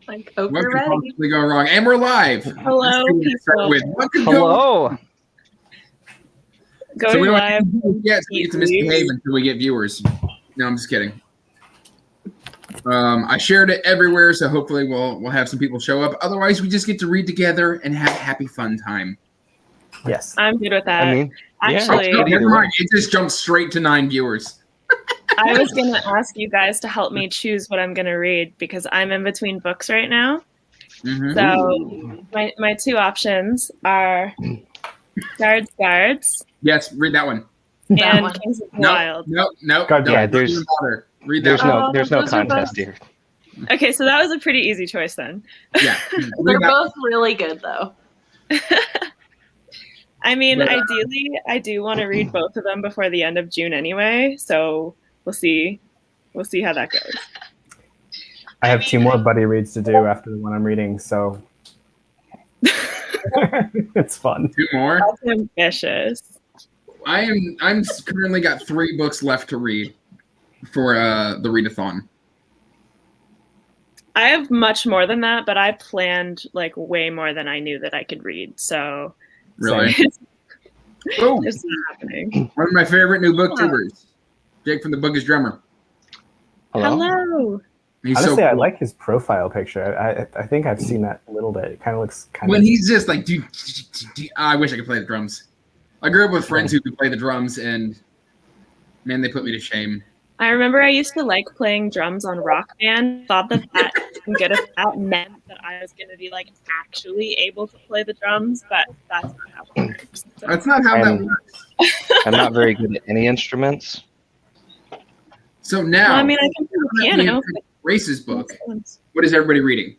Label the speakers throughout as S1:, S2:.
S1: Like, okay,
S2: What could
S1: ready.
S2: possibly go wrong? And we're live.
S3: Hello, people.
S2: What could go wrong?
S3: Going
S2: So we don't
S3: live.
S2: get to misbehave until we get viewers. No, I'm just kidding. I shared it everywhere, so hopefully we'll have some people show up. Otherwise, we just get to read together and have a happy, fun time.
S4: Yes.
S3: I'm good with that.
S5: I mean,
S3: actually,
S2: oh, never mind. It just jumped straight to 9 viewers.
S3: I was going to ask you guys to help me choose what I'm going to read because I'm in between books right now.
S2: Mm-hmm.
S3: So my two options are Guards.
S2: Yes, read that one.
S3: And Kings of the Wild.
S2: No.
S5: Yeah, there's no contest here.
S3: Okay, so that was a pretty easy choice then.
S2: Yeah.
S1: They're both really good, though.
S3: I mean, ideally, I do want to read both of them before the end of June anyway, so we'll see. We'll see how that goes.
S4: I have 2 more buddy reads to do after the one I'm reading, so it's fun.
S2: 2 more?
S3: That's ambitious.
S2: I'm currently got 3 books left to read for the readathon. I
S3: have much more than that, but I planned like way more than I knew that I could read. So
S2: really,
S3: it's not happening.
S2: One of my favorite new booktubers, Jake from the Bookish Drummer.
S3: Hello.
S2: He's
S4: Honestly,
S2: so cool.
S4: I like his profile picture. I think I've seen that a little bit. It kind of looks kind
S2: when he's just like, I wish I could play the drums. I grew up with friends who could play the drums, and man, they put me to shame.
S3: I remember I used to like playing drums on Rock Band. Thought that good at that meant that I was going to be like actually able to play the drums, but that's not how it works. So.
S2: That's not how that works.
S5: I'm not very good at any instruments.
S2: So now,
S3: well, I mean, I can play the piano.
S2: Race's book. What is everybody reading?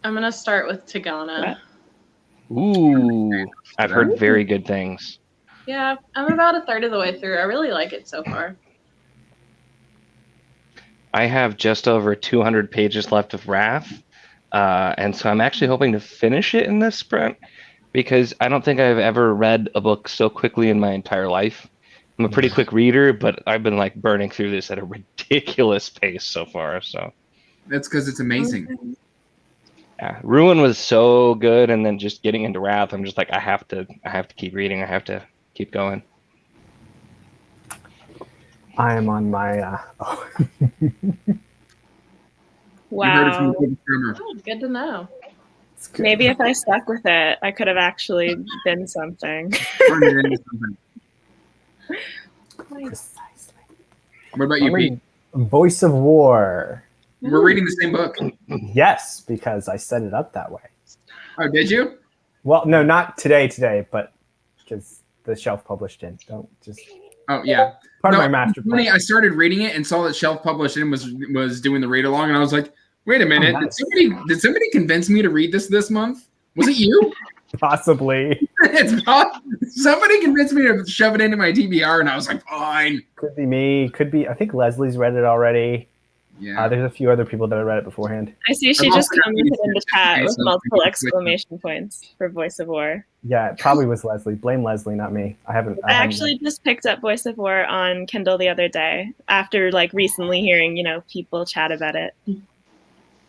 S1: I'm gonna start with Tigana.
S5: Ooh, I've heard very good things.
S1: Yeah, I'm about a third of the way through. I really like it so far.
S5: I have just over 200 pages left of Wrath, and so I'm actually hoping to finish it in this sprint because I don't think I've ever read a book so quickly in my entire life. I'm a pretty quick reader, but I've been like burning through this at a ridiculous pace so far. So
S2: that's because it's amazing.
S5: Yeah, Ruin was so good, and then just getting into Wrath, I'm just like, I have to keep reading. I have to keep going.
S4: I am on my.
S3: Wow.
S1: Oh, good to know.
S3: Maybe if I stuck with it, I could have actually been something.
S4: Precisely.
S2: What about you, Pete?
S4: Voice of War.
S2: We're reading the same book.
S4: Yes, because I set it up that way.
S2: Oh, did you?
S4: Well, no, not today, but because the shelf published in. Don't just.
S2: Oh yeah.
S4: Part of my master plan.
S2: I started reading it and saw that Shelf Published In was doing the read along, and I was like, wait a minute,
S4: nice.
S2: did somebody convince me to read this month? Was it you?
S4: Possibly.
S2: Somebody convinced me to shove it into my TBR, and I was like, fine.
S4: Could be me. Could be. I think Leslie's read it already.
S2: Yeah.
S4: There's a few other people that have read it beforehand.
S3: I see she just commented in the chat with multiple exclamation points for Voice of War.
S4: Yeah, it probably was Leslie. Blame Leslie, not me. I haven't
S3: actually just picked up Voice of War on Kindle the other day after like recently hearing, people chat about it.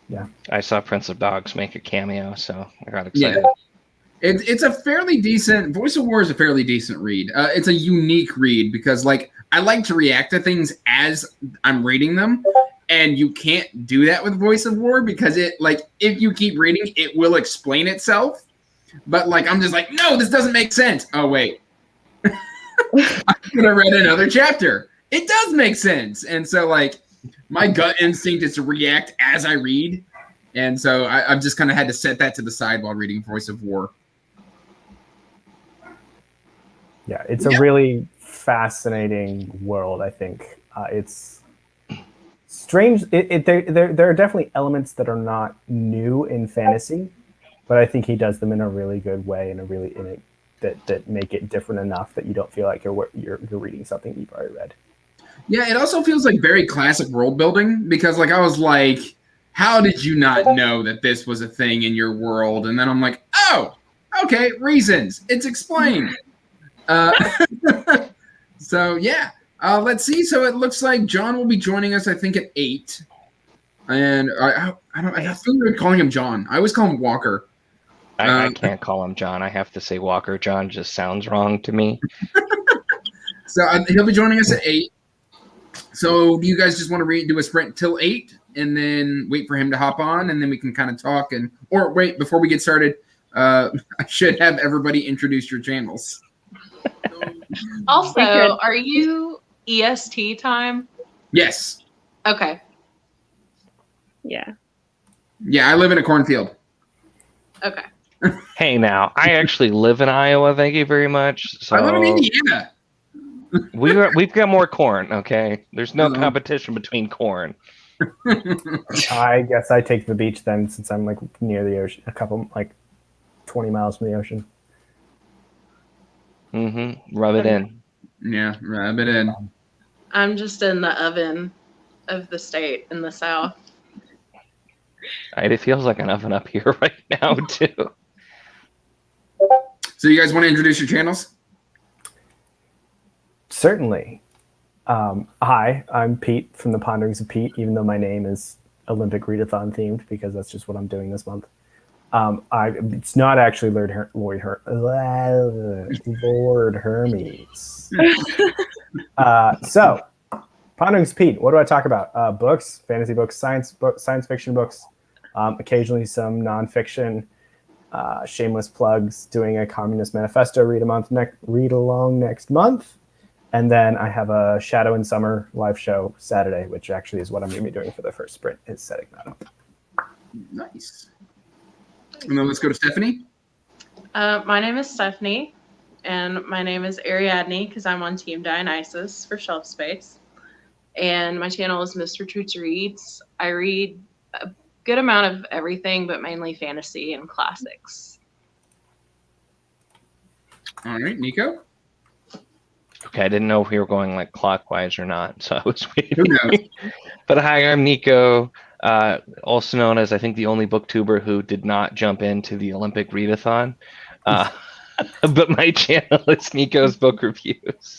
S4: Yeah.
S5: I saw Prince of Dogs make a cameo, so I got excited.
S2: Yeah. It's a fairly decent Voice of War is a fairly decent read. It's a unique read because I like to react to things as I'm reading them. And you can't do that with Voice of War because if you keep reading, it will explain itself. But I'm just like, no, this doesn't make sense. Oh, wait. I'm going to read another chapter. It does make sense. And so my gut instinct is to react as I read. And so I've just kind of had to set that to the side while reading Voice of War.
S4: Yeah, it's a really fascinating world, I think. It's strange. There are definitely elements that are not new in fantasy, but I think he does them in a really good way and that make it different enough that you don't feel like you're reading something you've already read.
S2: Yeah, it also feels like very classic world building because I was like, how did you not know that this was a thing in your world? And then I'm like, oh, okay, reasons. It's explained. So yeah. Let's see. So it looks like John will be joining us, I think, at 8. And I don't. I feel weird calling him John. I always call him Walker.
S5: I can't call him John. I have to say Walker. John just sounds wrong to me.
S2: So he'll be joining us at 8. So do you guys just want to do a sprint till 8 and then wait for him to hop on, and then we can kind of talk or wait before we get started? I should have everybody introduce your channels.
S1: Also, are you EST time?
S2: Yes.
S1: Okay.
S3: Yeah.
S2: Yeah, I live in a cornfield.
S1: Okay.
S5: Hey, now I actually live in Iowa. Thank you very much. So
S2: I live in Indiana.
S5: we've got more corn. Okay, there's no competition between corn.
S4: I guess I take the beach then, since I'm like near the ocean, a couple like 20 miles from the ocean.
S5: Rub it in.
S2: Yeah, rub it in.
S1: I'm just in the oven of the state in the south.
S5: It feels like an oven up here right now too.
S2: So you guys want to introduce your channels?
S4: Certainly. Hi, I'm Pete from the Ponderings of Pete, even though my name is Olympic Readathon themed, because that's just what I'm doing this month. It's not actually Lord Hermes. So, Ponderings of Pete, what do I talk about? Books, fantasy books, science fiction books, occasionally some nonfiction, shameless plugs, doing a Communist Manifesto read along next month. And then I have a Shadow in Summer live show Saturday, which actually is what I'm going to be doing for the first sprint, is setting that up.
S2: Nice. And then let's go to Stephanie.
S1: My name is Stephanie, and my name is Ariadne because I'm on Team Dionysus for Shelf Space. And my channel is Mr. Toots Reads. I read a good amount of everything, but mainly fantasy and classics.
S2: All right, Nico.
S5: Okay, I didn't know if we were going like clockwise or not, so I was waiting.
S2: Who knows?
S5: But hi, I'm Nico, also known as I think the only booktuber who did not jump into the Olympic Readathon. But my channel is Nico's Book Reviews.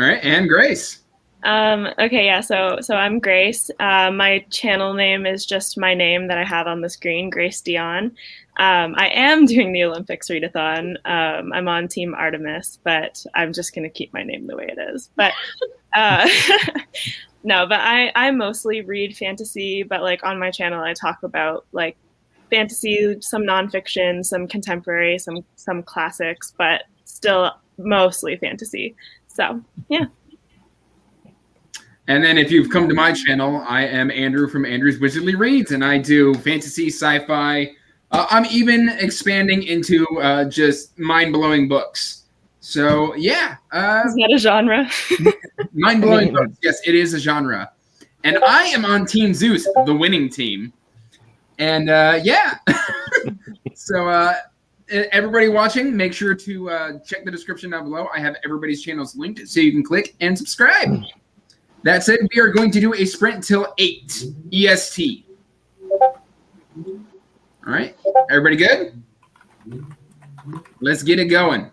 S2: All right, and Grace.
S3: Okay, yeah, so I'm Grace. My channel name is just my name that I have on the screen, Grace Dionne. I am doing the Olympics readathon. I'm on Team Artemis, but I'm just going to keep my name the way it is. But no, but I mostly read fantasy, but like on my channel, I talk about like fantasy, some nonfiction, some contemporary, some classics, but still mostly fantasy. So, yeah.
S2: And then if you've come to my channel, I am Andrew from Andrew's Wizardly Reads, and I do fantasy, sci-fi. I'm even expanding into just mind-blowing books. So, yeah.
S3: Is that a genre?
S2: Mind-blowing books. Yes, it is a genre. And I am on Team Zeus, the winning team. And, yeah. So, everybody watching, make sure to check the description down below. I have everybody's channels linked, so you can click and subscribe. That said, we are going to do a sprint till 8 EST. All right, everybody good? Let's get it going.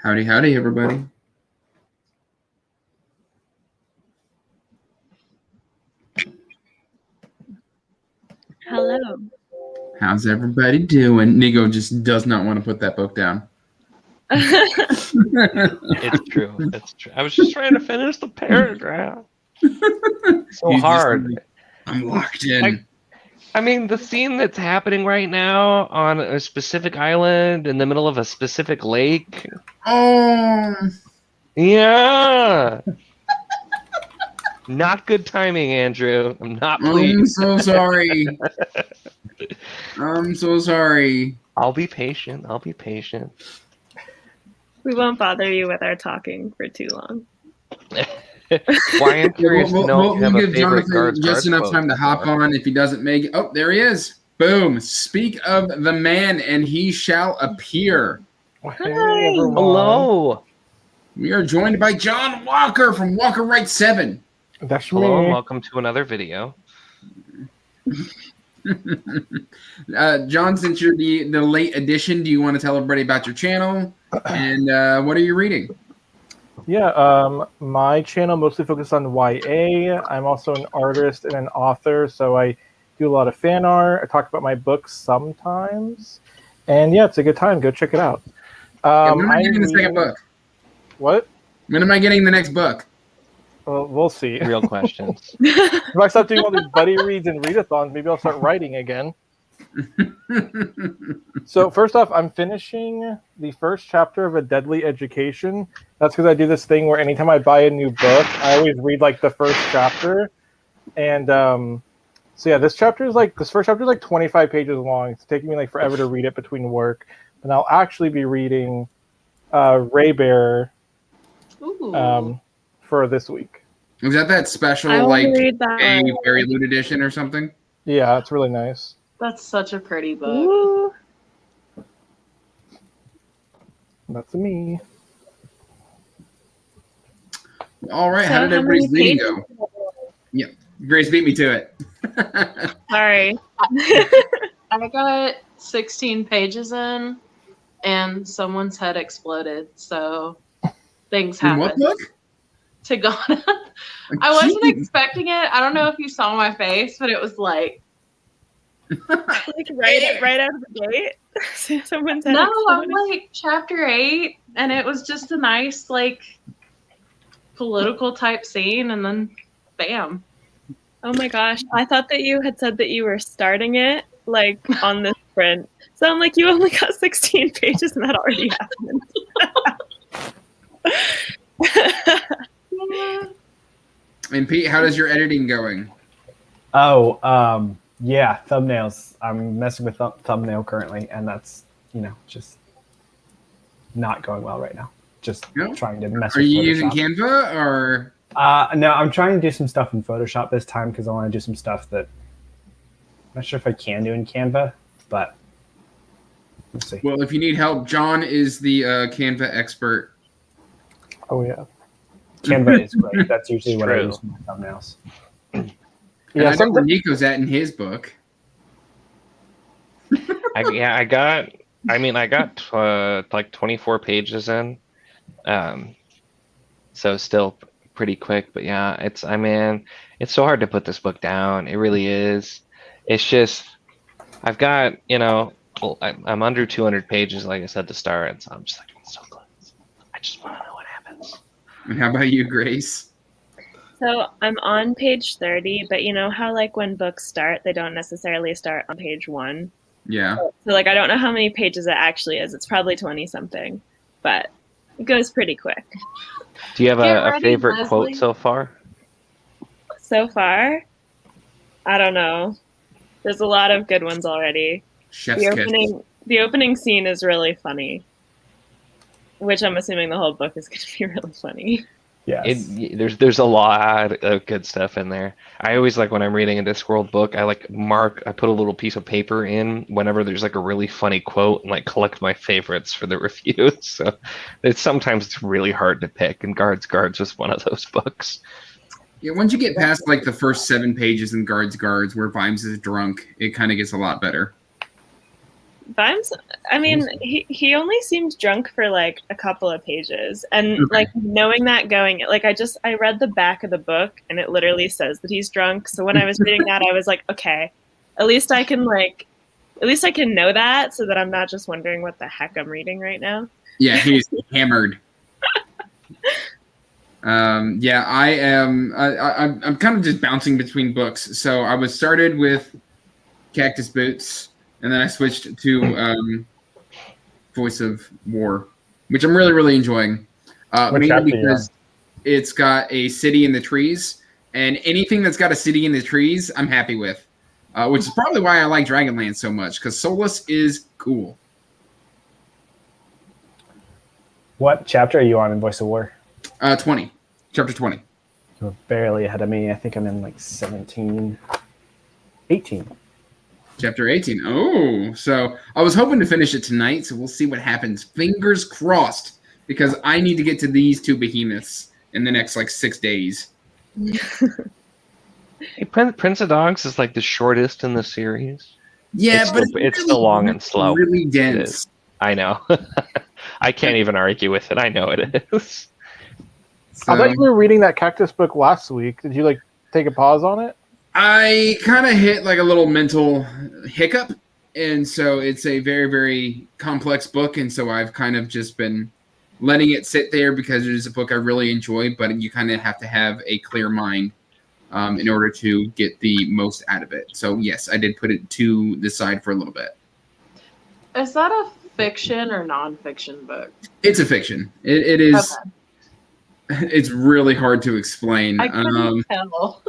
S2: Howdy, howdy, everybody.
S3: Hello.
S2: How's everybody doing? Nico just does not want to put that book down.
S5: It's true. It's true. I was just trying to finish the paragraph. So
S2: He's just
S5: hard.
S2: like, I'm locked in.
S5: I mean, the scene that's happening right now on a specific island in the middle of a specific lake.
S2: Oh,
S5: Yeah. Not good timing, Andrew. I'm not
S2: I'm
S5: pleased.
S2: so sorry. I'm so sorry.
S5: I'll be patient. I'll be patient.
S3: We won't bother you with our talking for too long.
S5: Why I'm curious to know if you have
S2: we'll
S5: a
S2: give
S5: favorite
S2: Jonathan
S5: guards
S2: just enough
S5: quote
S2: time to
S5: so
S2: hop
S5: far.
S2: on if he doesn't make it. Oh, there he is. Boom. Speak of the man, and he shall appear.
S4: Hey, everyone.
S5: Hello.
S2: We are joined by John Walker from Walker Wright 7.
S4: That's
S5: Hello and
S4: me.
S5: welcome to another video.
S2: John, since you're the late addition, do you want to tell everybody about your channel? And what are you reading?
S4: Yeah, my channel mostly focuses on YA. I'm also an artist and an author, so I do a lot of fan art. I talk about my books sometimes. And yeah, it's a good time. Go check it out.
S2: When am I
S4: I'm
S2: getting the second
S4: reading-
S2: book?
S4: What?
S2: When am I getting the next book?
S4: Well, we'll see.
S5: Real questions.
S4: If I stop doing all these buddy reads and readathons, maybe I'll start writing again. So first off, I'm finishing the first chapter of A Deadly Education. That's because I do this thing where anytime I buy a new book, I always read like the first chapter. And so yeah, this first chapter is like 25 pages long. It's taking me like forever to read it between work. And I'll actually be reading Ray Bear
S1: Ooh.
S4: for this week.
S2: Was that special,
S3: I
S2: like
S3: want to read that
S2: a
S3: one.
S2: Fairy Loot edition or something?
S4: Yeah, it's really nice.
S1: That's such a pretty book.
S3: Ooh.
S4: That's me.
S2: All right,
S3: So
S2: how did
S3: how
S2: everybody's
S3: many
S2: reading
S3: pages?
S2: go? Yeah, Grace beat me to it.
S3: Sorry.
S1: I got 16 pages in, and someone's head exploded. So things
S2: In what
S1: happened.
S2: book?
S1: Tigana. I wasn't
S2: Jeez.
S1: expecting it. I don't know if you saw my face, but it was like,
S3: Like right out of the gate. Someone's head
S1: no, I'm
S3: exploded.
S1: like chapter 8, and it was just a nice, like, political type scene, and then bam.
S3: Oh my gosh. I thought that you had said that you were starting it like on this print. So I'm like, you only got 16 pages and that already happened.
S2: And Pete, how does your editing going?
S4: Oh, yeah, thumbnails. I'm messing with thumbnail currently, and that's, just not going well right now. Just
S2: No?
S4: trying to mess
S2: Are
S4: with
S2: you
S4: Photoshop.
S2: using Canva or?
S4: No, I'm trying to do some stuff in Photoshop this time because I want to do some stuff that I'm not sure if I can do in Canva, but we'll see.
S2: Well, if you need help, John is the Canva expert.
S4: Oh, yeah. Canva is great. That's usually
S5: It's
S4: what I
S5: true.
S4: use for my thumbnails.
S2: And
S4: Yeah,
S2: I know where Nico's at in his book.
S5: I got like 24 pages in. So still pretty quick, but yeah, it's so hard to put this book down. It really is. It's just I've got, I'm under 200 pages, like I said to start, and so I'm just like, I'm so close. I just want to know what happens.
S2: And how about you, Grace?
S3: So I'm on page 30, but you know how like when books start, they don't necessarily start on page 1.
S2: Yeah.
S3: So like I don't know how many pages it actually is. It's probably 20 something, but it goes pretty quick.
S5: Do you have
S1: Get
S5: a
S1: ready,
S5: favorite
S1: Leslie.
S5: quote so far?
S3: So far, I don't know. There's a lot of good ones already.
S2: Chef's kiss.
S3: The opening scene is really funny, which I'm assuming the whole book is going to be really funny.
S4: Yes.
S5: There's a lot of good stuff in there. I always like when I'm reading a Discworld book, I put a little piece of paper in whenever there's like a really funny quote and like collect my favorites for the reviews. So sometimes it's really hard to pick, and Guards was one of those books.
S2: Yeah, once you get past like the first 7 pages in Guards, where Vimes is drunk, it kind of gets a lot better.
S3: Vimes, I mean, he only seemed drunk for like a couple of pages. And like knowing that going, like I read the back of the book and it literally says that he's drunk. So when I was reading that, I was like, okay, at least I can know that so that I'm not just wondering what the heck I'm reading right now.
S2: Yeah, he's hammered. Yeah, I am. I'm kind of just bouncing between books. So I was started with Cactus Boots, and then I switched to Voice of War, which I'm really, really enjoying. Mainly because it's got a city in the trees, and anything that's got a city in the trees, I'm happy with. Which is probably why I like Dragonlance so much, because Solus is cool.
S4: What chapter are you on in Voice of War?
S2: 20. Chapter 20.
S4: You're barely ahead of me. I think I'm in like 17, 18.
S2: Chapter 18. Oh, so I was hoping to finish it tonight, so we'll see what happens. Fingers crossed, because I need to get to these two behemoths in the next like 6 days.
S5: Hey, Prince of Dogs is like the shortest in the series.
S2: Yeah,
S5: it's
S2: but
S5: it's still long and slow.
S2: Really dense.
S5: I know. I can't even argue with it. I know it is.
S6: So, I thought you were reading that Cactus book last week. Did you like take a pause on it?
S2: I kind of hit like a little mental hiccup, and so it's a very, very complex book, and so I've kind of just been letting it sit there because it is a book I really enjoy, but you kind of have to have a clear mind in order to get the most out of it. So yes, I did put it to the side for a little bit.
S1: Is that a fiction or nonfiction book?
S2: It's a fiction. It is. Okay. It's really hard to explain.
S1: I couldn't tell.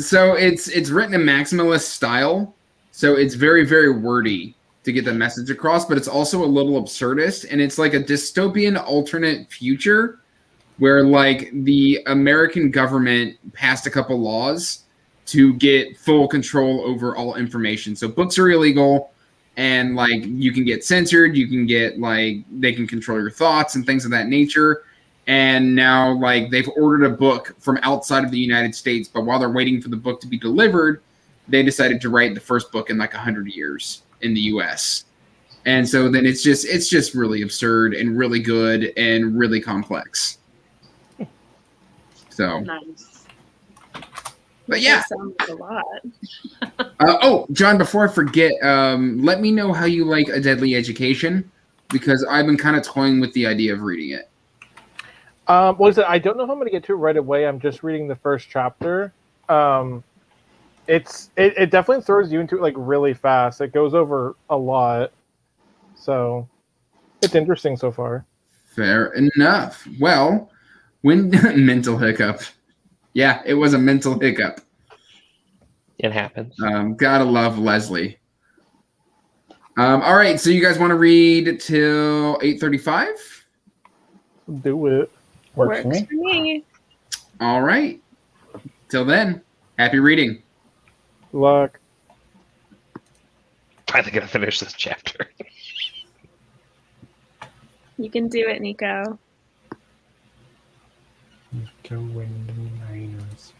S2: So it's written in maximalist style, so it's very, very wordy to get the message across, but it's also a little absurdist, and it's like a dystopian alternate future where like the American government passed a couple laws to get full control over all information. So books are illegal, and like you can get censored, you can get like they can control your thoughts and things of that nature. And now, like, they've ordered a book from outside of the United States, but while they're waiting for the book to be delivered, they decided to write the first book in like 100 years in the U.S. And so then it's just really absurd and really good and really complex. So
S1: nice.
S2: But yeah,
S3: that sounds like a lot.
S2: Oh, John, before I forget, let me know how you like A Deadly Education, because I've been kind of toying with the idea of reading it.
S6: I don't know if I'm going to get to it right away. I'm just reading the first chapter. It definitely throws you into it like really fast. It goes over a lot, so it's interesting so far.
S2: Fair enough. Well, when mental hiccup, yeah, it was a mental hiccup.
S5: It happens.
S2: Gotta love Leslie. All right, so you guys want to read till 8:35?
S6: Do it.
S3: Works for me.
S2: All right. Till then, happy reading.
S6: Good luck.
S5: Finally gonna finish this chapter.
S3: You can do it, Nico.
S4: Go win the Niners.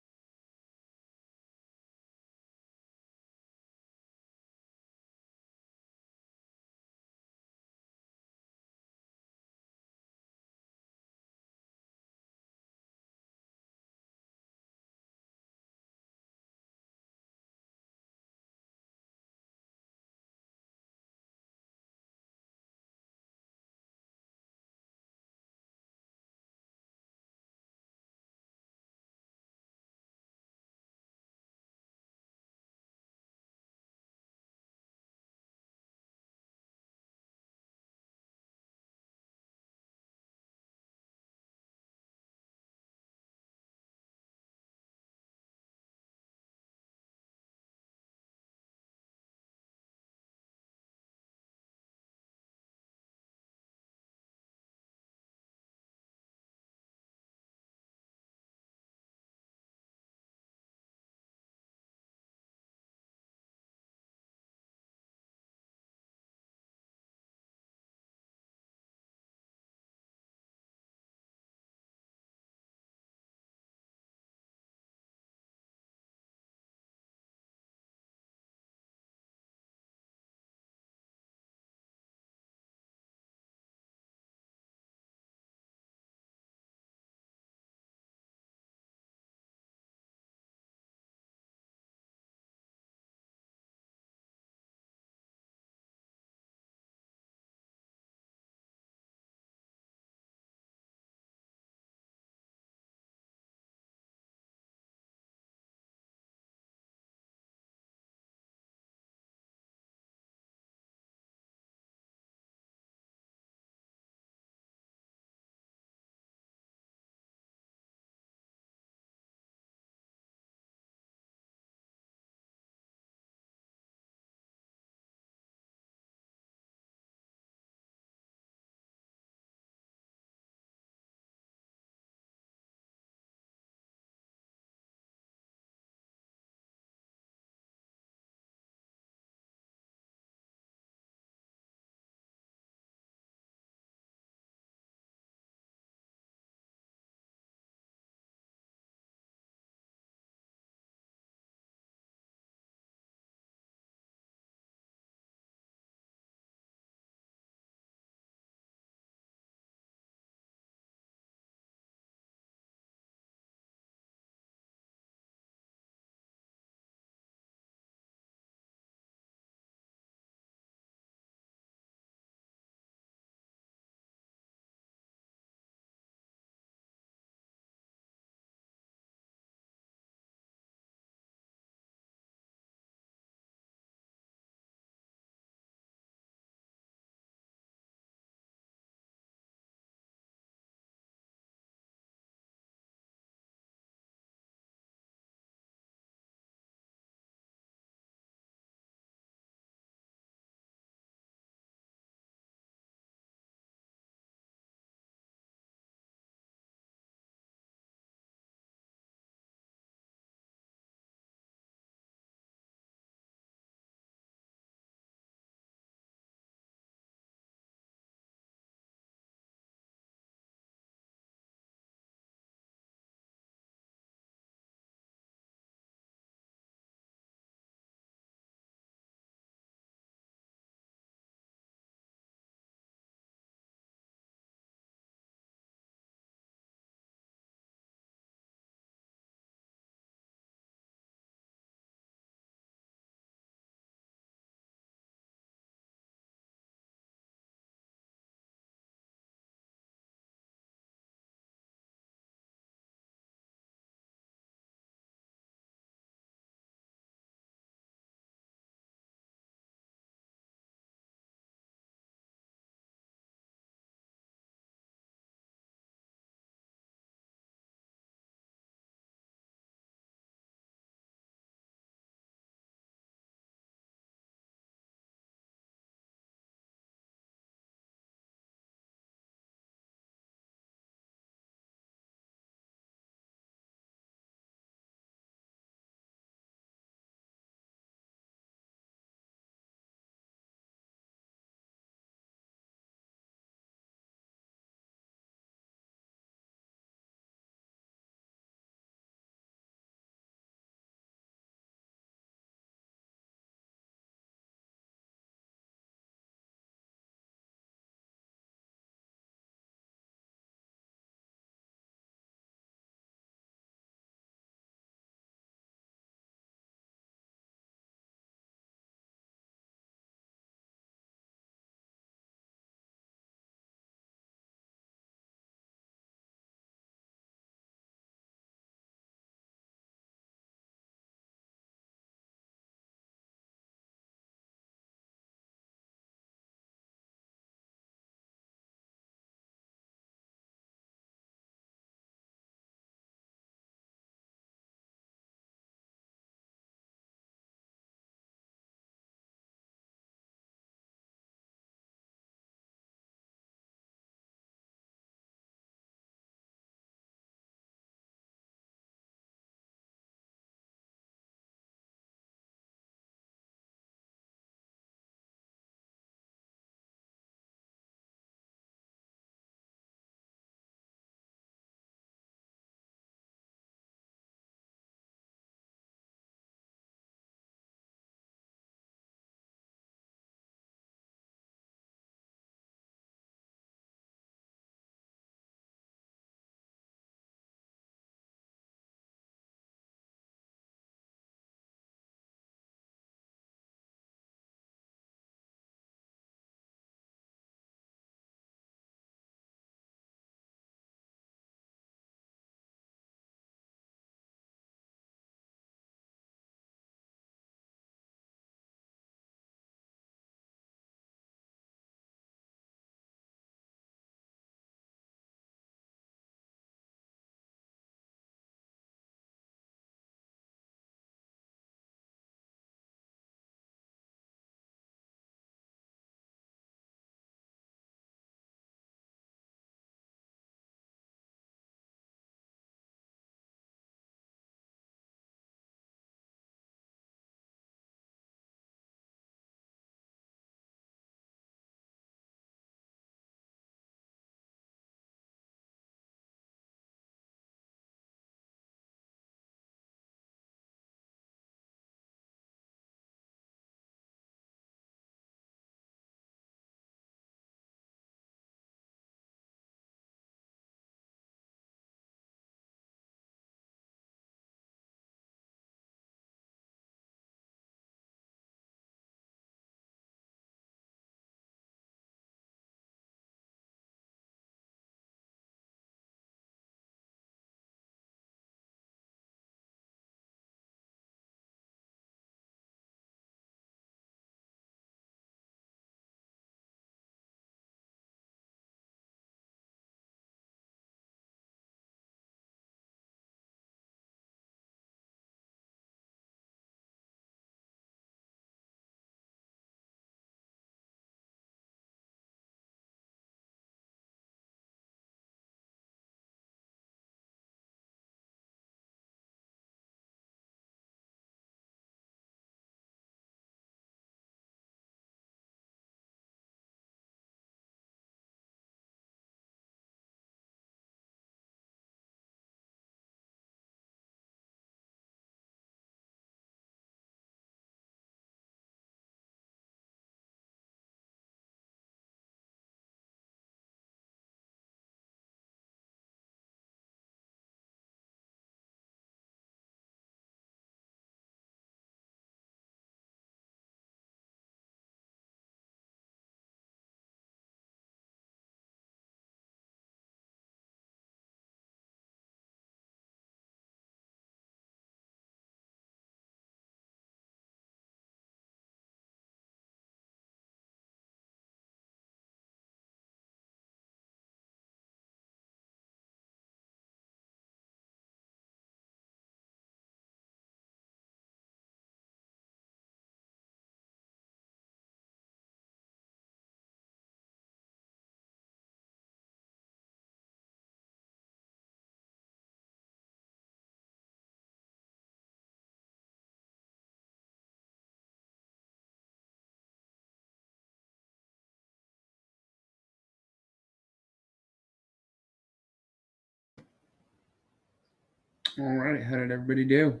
S2: All right, how did everybody do?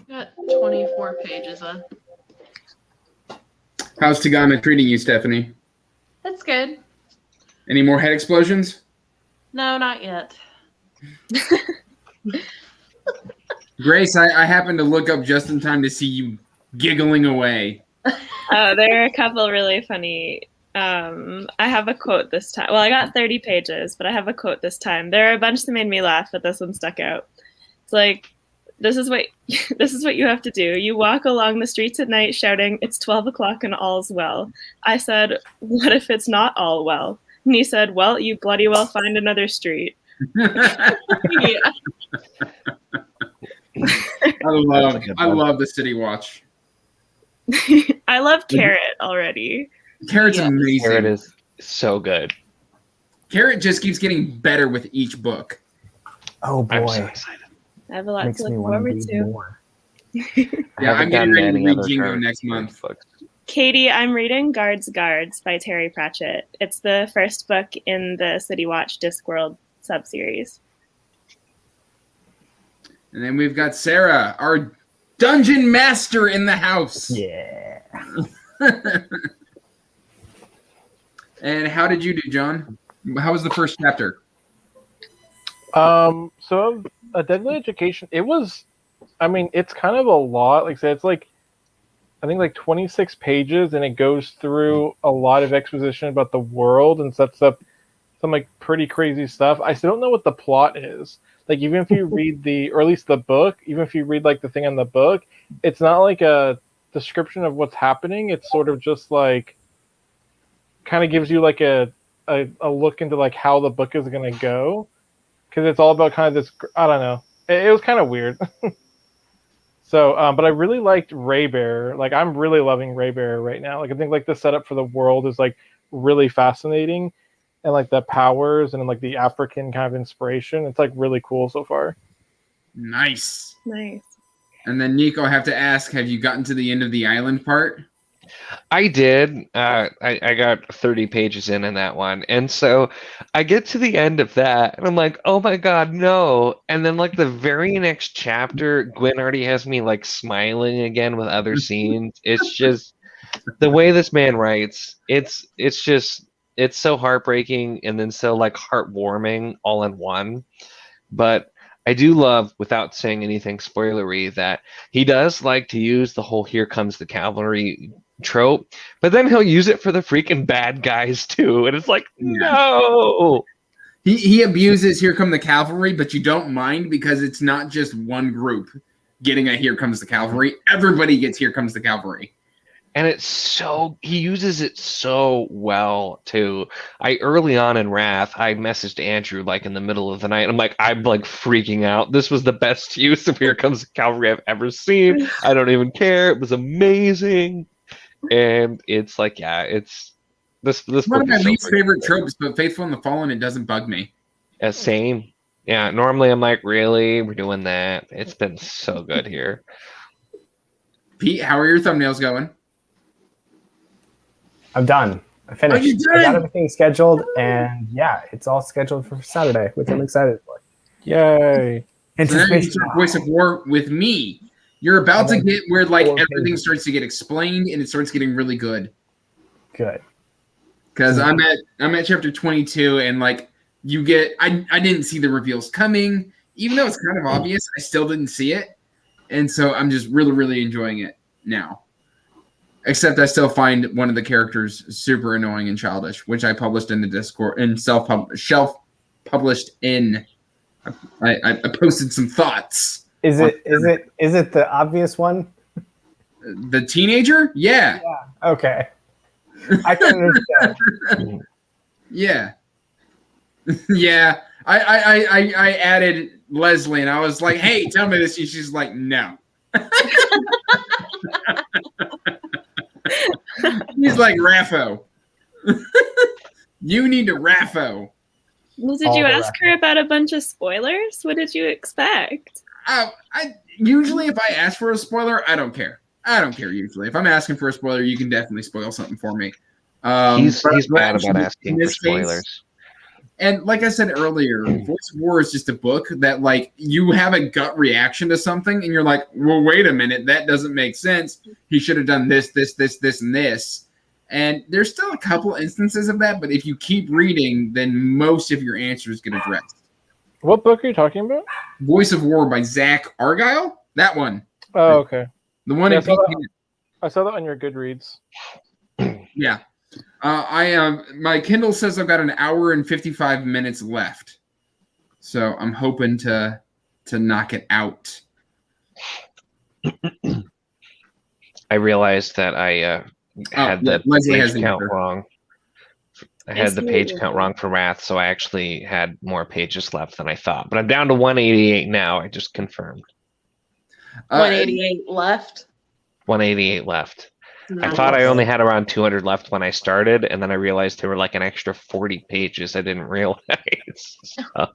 S1: Got 24 pages in.
S2: How's Tigana treating you, Stephanie?
S1: That's good.
S2: Any more head explosions?
S1: No, not yet.
S2: Grace, I happened to look up just in time to see you giggling away.
S3: There are a couple really funny. I have a quote this time. Well, I got 30 pages, but I have a quote this time. There are a bunch that made me laugh, but this one stuck out. It's like, this is what you have to do. You walk along the streets at night shouting, "It's 12 o'clock and all's well." I said, "What if it's not all well?" And he said, "Well, you bloody well find another street."
S1: Yeah.
S2: I love the City Watch.
S3: I love Carrot already.
S2: Carrot's
S1: Yeah.
S2: amazing.
S5: Carrot is so good.
S2: Carrot just keeps getting better with each book.
S4: Oh
S5: I'm so
S4: boy,
S5: excited.
S3: I have a lot
S4: makes
S3: to
S4: me
S3: look
S4: want to
S3: forward
S4: read
S3: to.
S4: more.
S2: Yeah, I'm getting ready to read Jingo
S5: Carrot
S2: next month.
S5: books.
S3: Katie, I'm reading Guards by Terry Pratchett. It's the first book in the City Watch Discworld subseries.
S2: And then we've got Sarah, our dungeon master in the house.
S4: Yeah.
S2: And how did you do, John? How was the first chapter?
S6: So a Deadly Education, it was, I mean, it's kind of a lot. Like I said, it's like, I think like 26 pages, and it goes through a lot of exposition about the world and sets up some like pretty crazy stuff. I still don't know what the plot is. Like, even if you read or at least the book, even if you read like the thing on the book, it's not like a description of what's happening. It's sort of just like, kind of gives you like a look into like how the book is going to go. Because it's all about kind of this, I don't know. It was kind of weird. So, but I really liked Raybearer. Like, I'm really loving Raybearer right now. Like, I think like the setup for the world is like really fascinating, and like the powers and like the African kind of inspiration. It's like really cool so far.
S2: Nice.
S3: Nice.
S2: And then Nico, I have to ask, have you gotten to the end of the island part?
S5: I did. I got 30 pages in that one. And so I get to the end of that and I'm like, oh my God, no. And then like the very next chapter, Gwen already has me like smiling again with other scenes. It's just the way this man writes, it's so heartbreaking and then so like heartwarming all in one. But I do love, without saying anything spoilery, that he does like to use the whole "here comes the cavalry" trope, but then he'll use it for the freaking bad guys too, and it's like, no.
S2: He abuses "Here Come the Cavalry," but you don't mind because it's not just one group getting a "Here Comes the Cavalry." Everybody gets "Here Comes the Cavalry."
S5: And he uses it so well too. Early on in Wrath, I messaged Andrew like in the middle of the night. I'm like freaking out. This was the best use of "Here Comes the Cavalry" I've ever seen. I don't even care. It was amazing. And it's like, yeah, it's this
S2: One of
S5: book
S2: my
S5: is so
S2: least
S5: freaking
S2: favorite
S5: good.
S2: tropes, but Faithful and the Fallen, it doesn't bug me.
S5: Same. Yeah, normally I'm like, really? We're doing that? It's been so good here.
S2: Pete, how are your thumbnails going?
S4: I'm done. I finished.
S2: Are you
S4: I got
S2: done?
S4: everything scheduled, and yeah, it's all scheduled for Saturday, which I'm excited for.
S6: Yay!
S2: So now you can start Voice of War with me. You're about to get where like everything starts to get explained and it starts getting really good.
S4: Good.
S2: Because I'm at chapter 22 and like you get I didn't see the reveals coming, even though it's kind of obvious. I still didn't see it, and so I'm just really enjoying it now. Except I still find one of the characters super annoying and childish, which I published in the Discord and self-published in. I posted some thoughts.
S4: Is it the obvious one?
S2: The teenager? Yeah.
S4: Yeah. Okay. I can understand.
S2: Yeah. Yeah. I added Leslie and I was like, hey, tell me this. And she's like, no. He's like, Raffo. You need to Raffo.
S3: Well, did you ask her about a bunch of spoilers? What did you expect?
S2: Usually if I ask for a spoiler, I don't care. I don't care usually. If I'm asking for a spoiler, you can definitely spoil something for me.
S5: He's
S2: but
S5: bad
S2: actually,
S5: about
S2: in
S5: asking for
S2: this case-
S5: spoilers.
S2: And like I said earlier, Voice of War is just a book that, like, you have a gut reaction to something, and you're like, well, wait a minute, that doesn't make sense. He should have done this, and this. And there's still a couple instances of that, but if you keep reading, then most of your answers get addressed.
S6: What book are you talking about?
S2: Voice of War by Zach Argyle? That one.
S6: Oh, okay.
S2: The one
S6: Yeah,
S2: in Pete.
S6: I saw that on your Goodreads.
S2: Yeah. My Kindle says I've got an hour and 55 minutes left. So I'm hoping to knock it out.
S5: I realized that I had the
S2: Leslie has
S5: page
S2: the
S5: count
S2: answer.
S5: wrong. I
S3: I
S5: had the
S3: see
S5: page
S3: what
S5: count
S3: you're
S5: wrong for Wrath, so I actually had more pages left than I thought. But I'm down to 188 now. I just confirmed.
S1: 188 left.
S5: 188 left. I
S1: Nice.
S5: thought I only had around 200 left when I started, and then I realized there were like an extra 40 pages I didn't realize. So,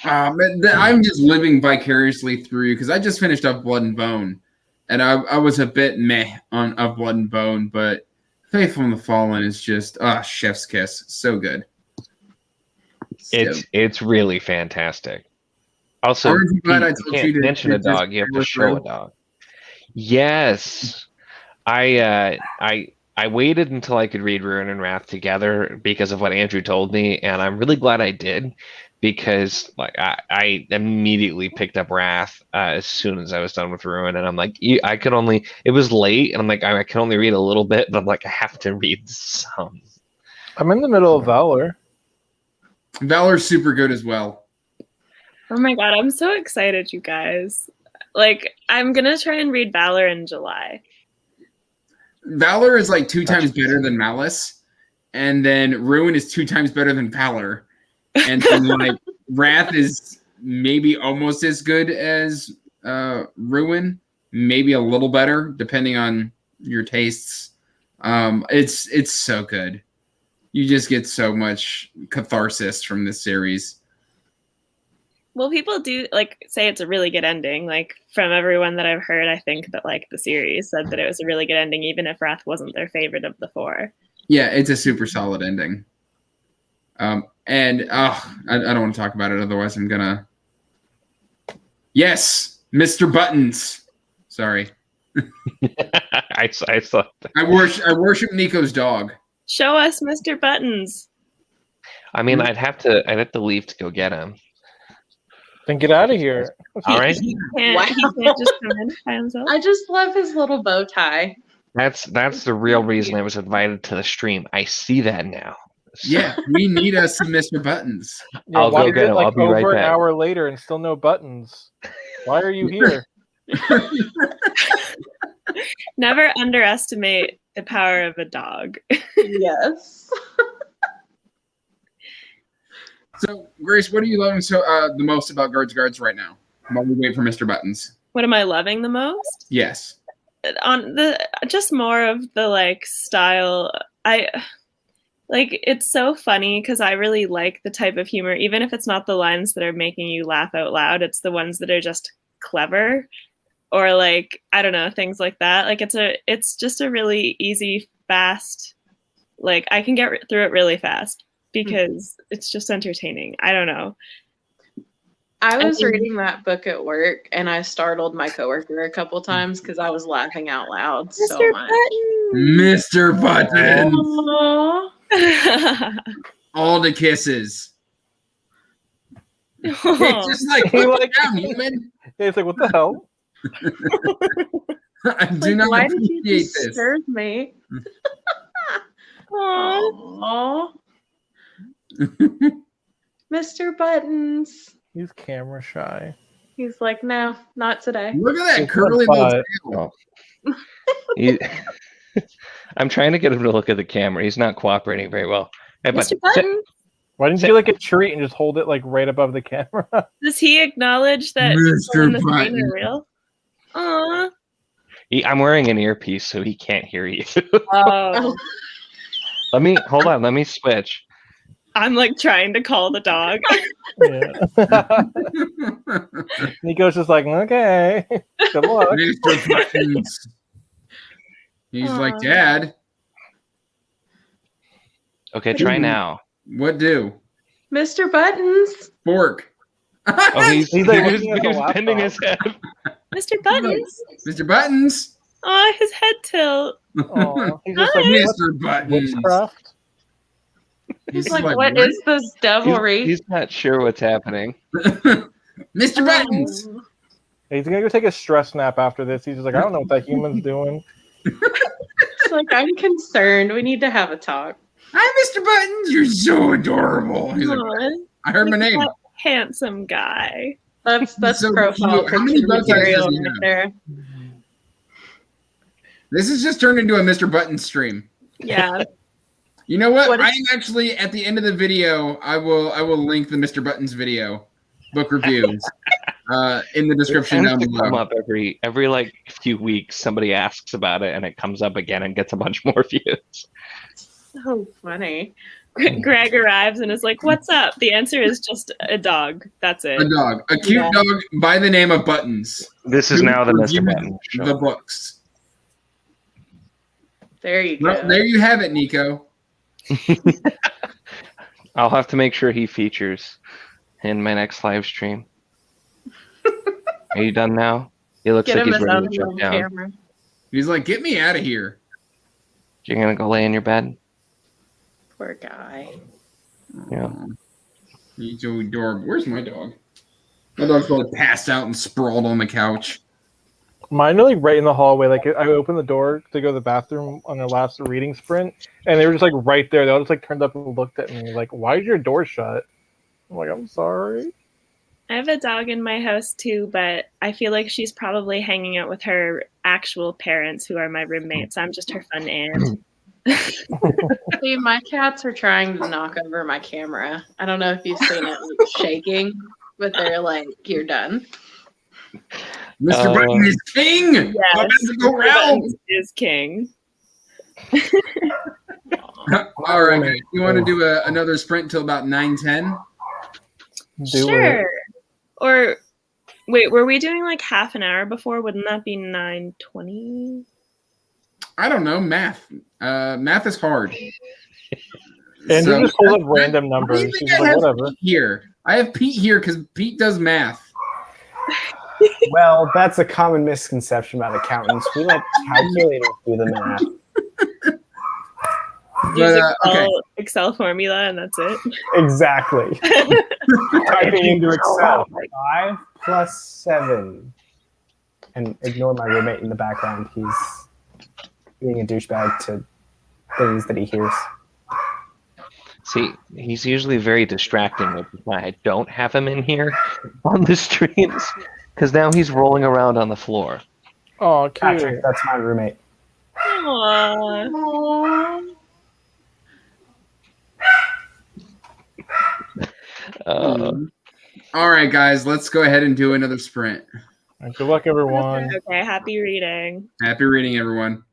S2: I'm just living vicariously through because I just finished up Blood and Bone, and I was a bit meh on of Blood and Bone, but Faithful and the Fallen is just chef's kiss, so good.
S5: it's really fantastic. Also,
S2: Aren't you glad I
S5: Pete,
S2: told
S5: you can't
S2: you to
S5: mention a
S2: just
S5: dog; you have to
S2: power
S5: show a
S2: through?
S5: dog. Yes, I waited until I could read Ruin and Wrath together because of what Andrew told me, and I'm really glad I did because like I immediately picked up Wrath as soon as I was done with Ruin, and I'm like, I could only. It was late, and I'm like, I can only read a little bit, but I'm like, I have to read some.
S6: I'm in the middle of Valor.
S2: Valor's super good as well.
S3: Oh my god, I'm so excited, you guys. Like, I'm gonna try and read Valor in July.
S2: Valor is like 2 times better than Malice, and then Ruin is 2 times better than Valor, and then like Wrath is maybe almost as good as Ruin, maybe a little better depending on your tastes. It's so good. You just get so much catharsis from this series.
S3: Well, people do like say it's a really good ending. Like from everyone that I've heard, I think that like the series said that it was a really good ending, even if Wrath wasn't their favorite of the 4.
S2: Yeah, it's a super solid ending. And I don't want to talk about it, otherwise I'm gonna. Yes, Mr. Buttons. Sorry,
S5: I saw.
S2: I worship Nico's dog.
S3: Show us Mr. Buttons.
S5: I mean, I'd have to leave to go get him.
S6: Then get out of here.
S5: All right,
S3: He
S1: Wow.
S3: can't just come in by himself.
S1: I just love his little bow tie.
S5: that's the real reason I was invited to the stream. I see that now.
S2: Yeah, we need us some Mr. Buttons.
S6: Yeah,
S5: I'll
S6: why
S5: go
S6: is
S5: get
S6: it,
S5: him.
S6: like,
S5: I'll be right
S6: over an
S5: back.
S6: hour later and still no buttons. Why are you here?
S3: Never underestimate the power of a dog.
S1: Yes.
S2: So, Grace, what are you loving the most about Guards right now? While we wait for Mr. Buttons.
S3: What am I loving the most?
S2: Yes.
S3: On the just more of the like style. I like it's so funny because I really like the type of humor, even if it's not the lines that are making you laugh out loud. It's the ones that are just clever, or like I don't know, things like that. Like it's just a really easy, fast. Like I can get through it really fast because it's just entertaining. I don't know.
S1: I was reading that book at work and I startled my coworker a couple times because I was laughing out loud so much.
S2: Mr. Buttons.
S1: Aww.
S2: All the kisses. It's just like,
S6: He
S2: put
S6: like-
S2: down, human.
S6: It's like, what the hell?
S2: I do
S1: Like,
S2: not
S1: why did you
S2: appreciate this.
S1: disturb me? Aww. Mr. Buttons.
S6: He's camera shy.
S1: He's like, no, not today.
S2: Look at that
S6: It's
S2: curly
S6: not
S2: little
S6: fun.
S2: tail.
S5: He- I'm trying to get him to look at the camera. He's not cooperating very well. Hey,
S3: Mr.
S5: but
S3: Button,
S6: Why didn't you like a treat and just hold it like right above the camera?
S3: does he acknowledge that
S2: Mr.
S3: people on the screen
S2: Button.
S3: are real? Aw.
S5: I'm wearing an earpiece, so he can't hear you.
S3: Oh.
S5: Hold on. Let me switch.
S3: I'm like trying to call the dog.
S6: Yeah. Nico's just like, okay, good luck.
S2: Mr. Buttons. He's like,
S3: Aw.
S2: Dad,
S5: Okay, try now.
S2: What do?
S1: Mr. Buttons.
S2: Fork.
S5: Oh, he's
S6: like looking at the
S5: he's bending his head.
S3: Mr. Buttons.
S2: Mr. Buttons.
S3: Oh, his head tilt.
S6: Oh, he's just like
S2: Mr. Buttons.
S6: witchcraft.
S1: He's like, what is this devilry?
S5: He's not sure what's happening.
S2: Mr. Buttons.
S6: He's gonna go take a stress nap after this. He's just like, I don't know what that human's doing.
S1: It's like, I'm concerned. We need to have a talk.
S2: Hi, Mr. Buttons. You're so adorable. He's like,
S3: Aw,
S2: I heard my name.
S3: that handsome guy.
S1: That's
S2: So
S1: profile
S2: cute. How many
S1: picture
S2: butt sizes
S1: material
S2: does he
S1: right
S2: have?
S1: there.
S2: This has just turned into a Mr. Buttons stream.
S3: Yeah.
S2: You know what?
S1: What is-
S2: I am actually at the end of the video. I will link the Mr. Buttons video, book reviews, in the description down
S5: Come
S2: below.
S5: up every like few weeks. Somebody asks about it, and it comes up again and gets a bunch more views.
S1: So funny.
S3: Greg arrives and is like, "What's up?" The answer is just a dog. That's it.
S2: A dog, a cute dog by the name of Buttons.
S5: This is
S2: Who
S5: now the Mr.
S2: reviewed
S5: Button show.
S2: The books.
S1: There you go.
S2: Well, there you have it, Nico.
S5: I'll have to make sure he features in my next live stream. Are you done now? He looks
S1: Get
S5: like
S1: him
S5: he's
S1: his
S5: ready
S1: own
S5: to jump
S1: little
S5: down.
S1: camera.
S2: He's like, get me out of here.
S5: You're gonna go lay in your bed?
S1: Poor guy.
S5: Yeah.
S2: He's so adorable. Where's my dog? My dog's probably passed out and sprawled on the couch.
S6: Mine are like right in the hallway. Like I opened the door to go to the bathroom on their last reading sprint, and they were just like right there. They all just like turned up and looked at me like, "Why is your door shut?" I'm like, "I'm sorry."
S3: I have a dog in my house too, but I feel like she's probably hanging out with her actual parents, who are my roommates. I'm just her fun aunt.
S1: See, my cats are trying to knock over my camera. I don't know if you've seen it like, shaking, but they're like, "You're done."
S2: Mr. Button is king.
S3: Yes,
S2: The magical realm.
S3: Buttons is king.
S2: All right, guys. You want to do another sprint until about 9:10?
S3: Sure. Or wait, were we doing like half an hour before? Wouldn't that be 9:20?
S2: I don't know. Math. Math is hard.
S6: And
S2: So-
S6: you just pulled up random
S2: Why do
S6: numbers.
S2: you think
S6: He's
S2: I
S6: like,
S2: have
S6: whatever.
S2: Pete here? I have Pete here because Pete does math.
S4: Well, that's a common misconception about accountants. We let calculators do the math.
S3: Use
S2: But, okay.
S3: Excel formula, and that's it.
S4: Exactly. Typing into Excel. 5 plus 7. And ignore my roommate in the background. He's being a douchebag to things that he hears.
S5: See, he's usually very distracting, which is why I don't have him in here on the streams. Because now he's rolling around on the floor.
S6: Oh, cute.
S4: Patrick, that's my roommate.
S3: Aww.
S2: All right, guys. Let's go ahead and do another sprint.
S6: Good luck, everyone.
S3: Okay, happy reading.
S2: Happy reading, everyone.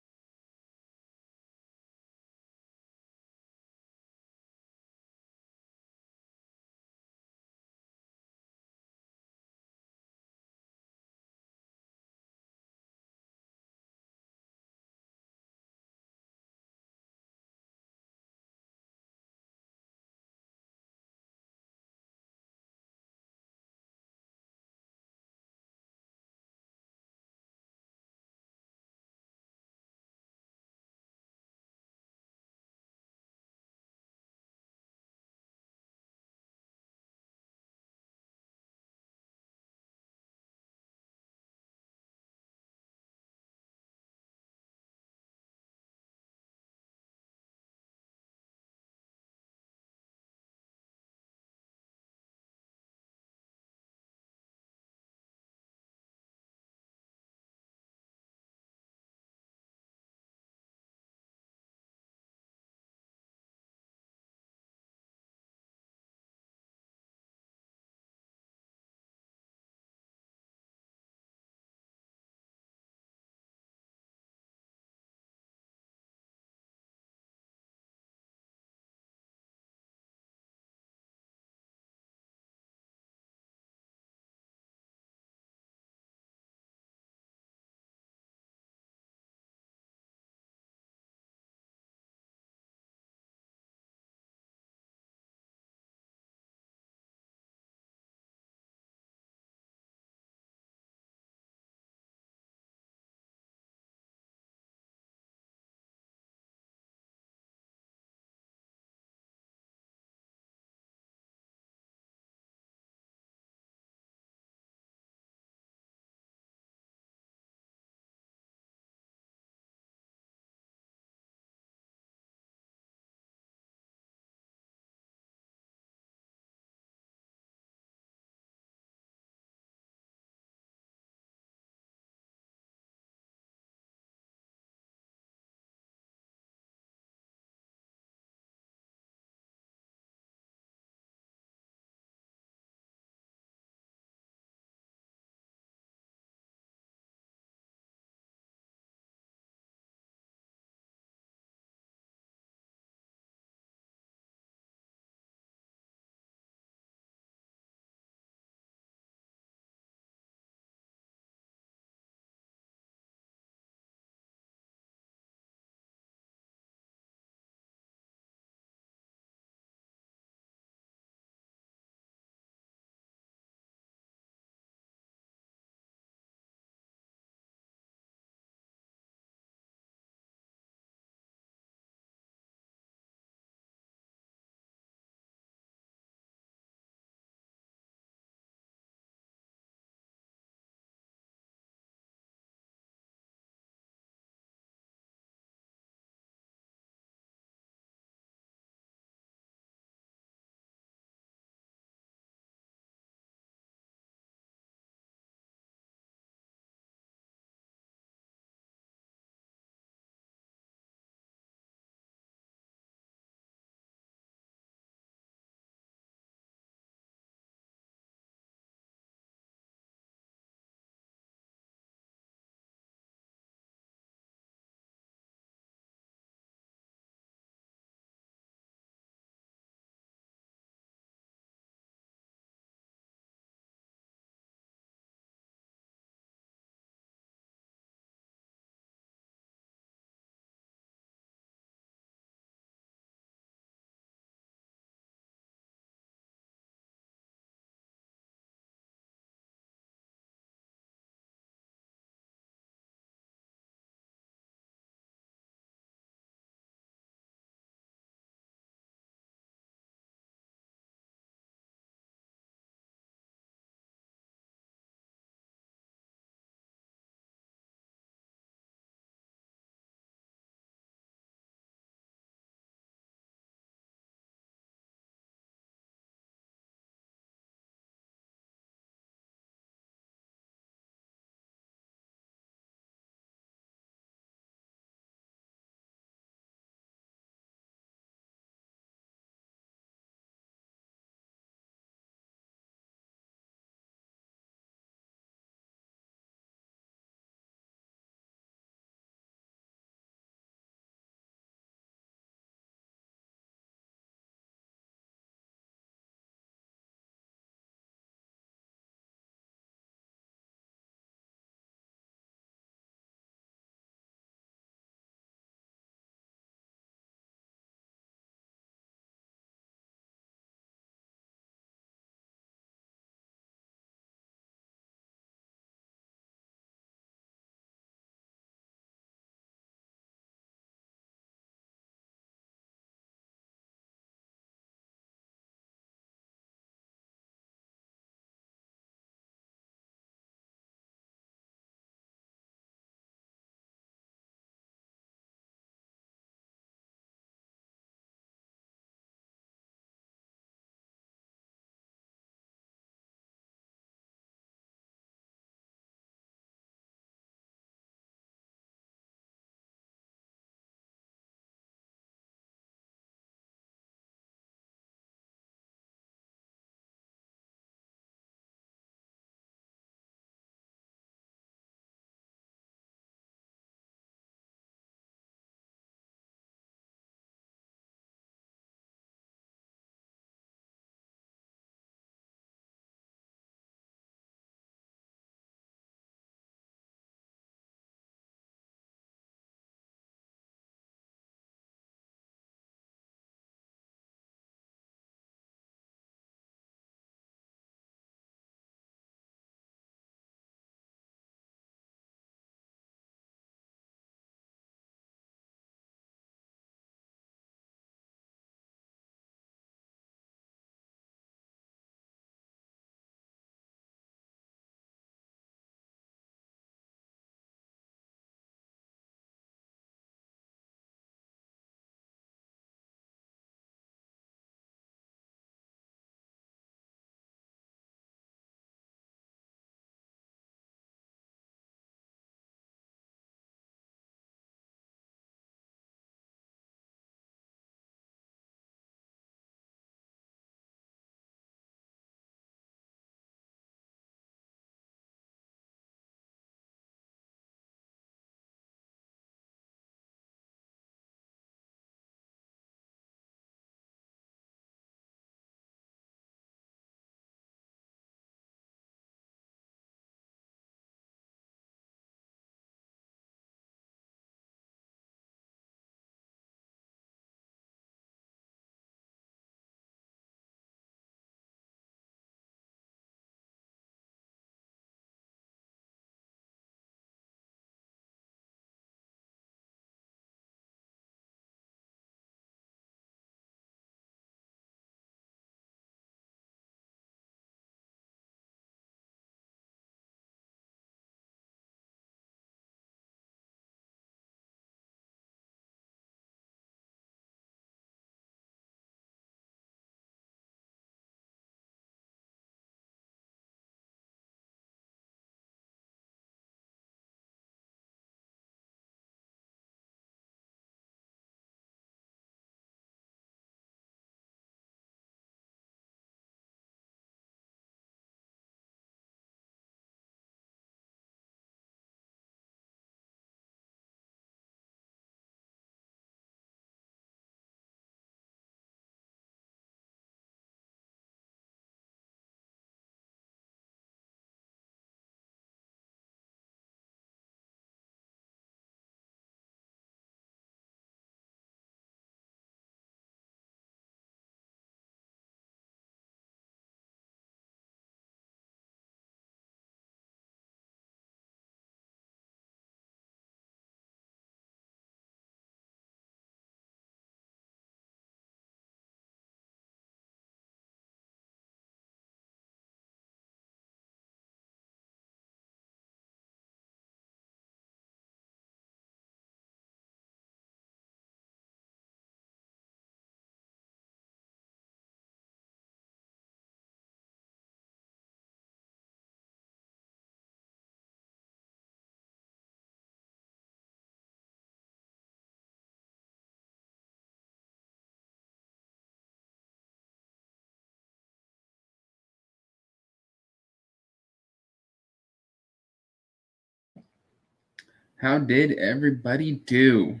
S2: How did everybody do?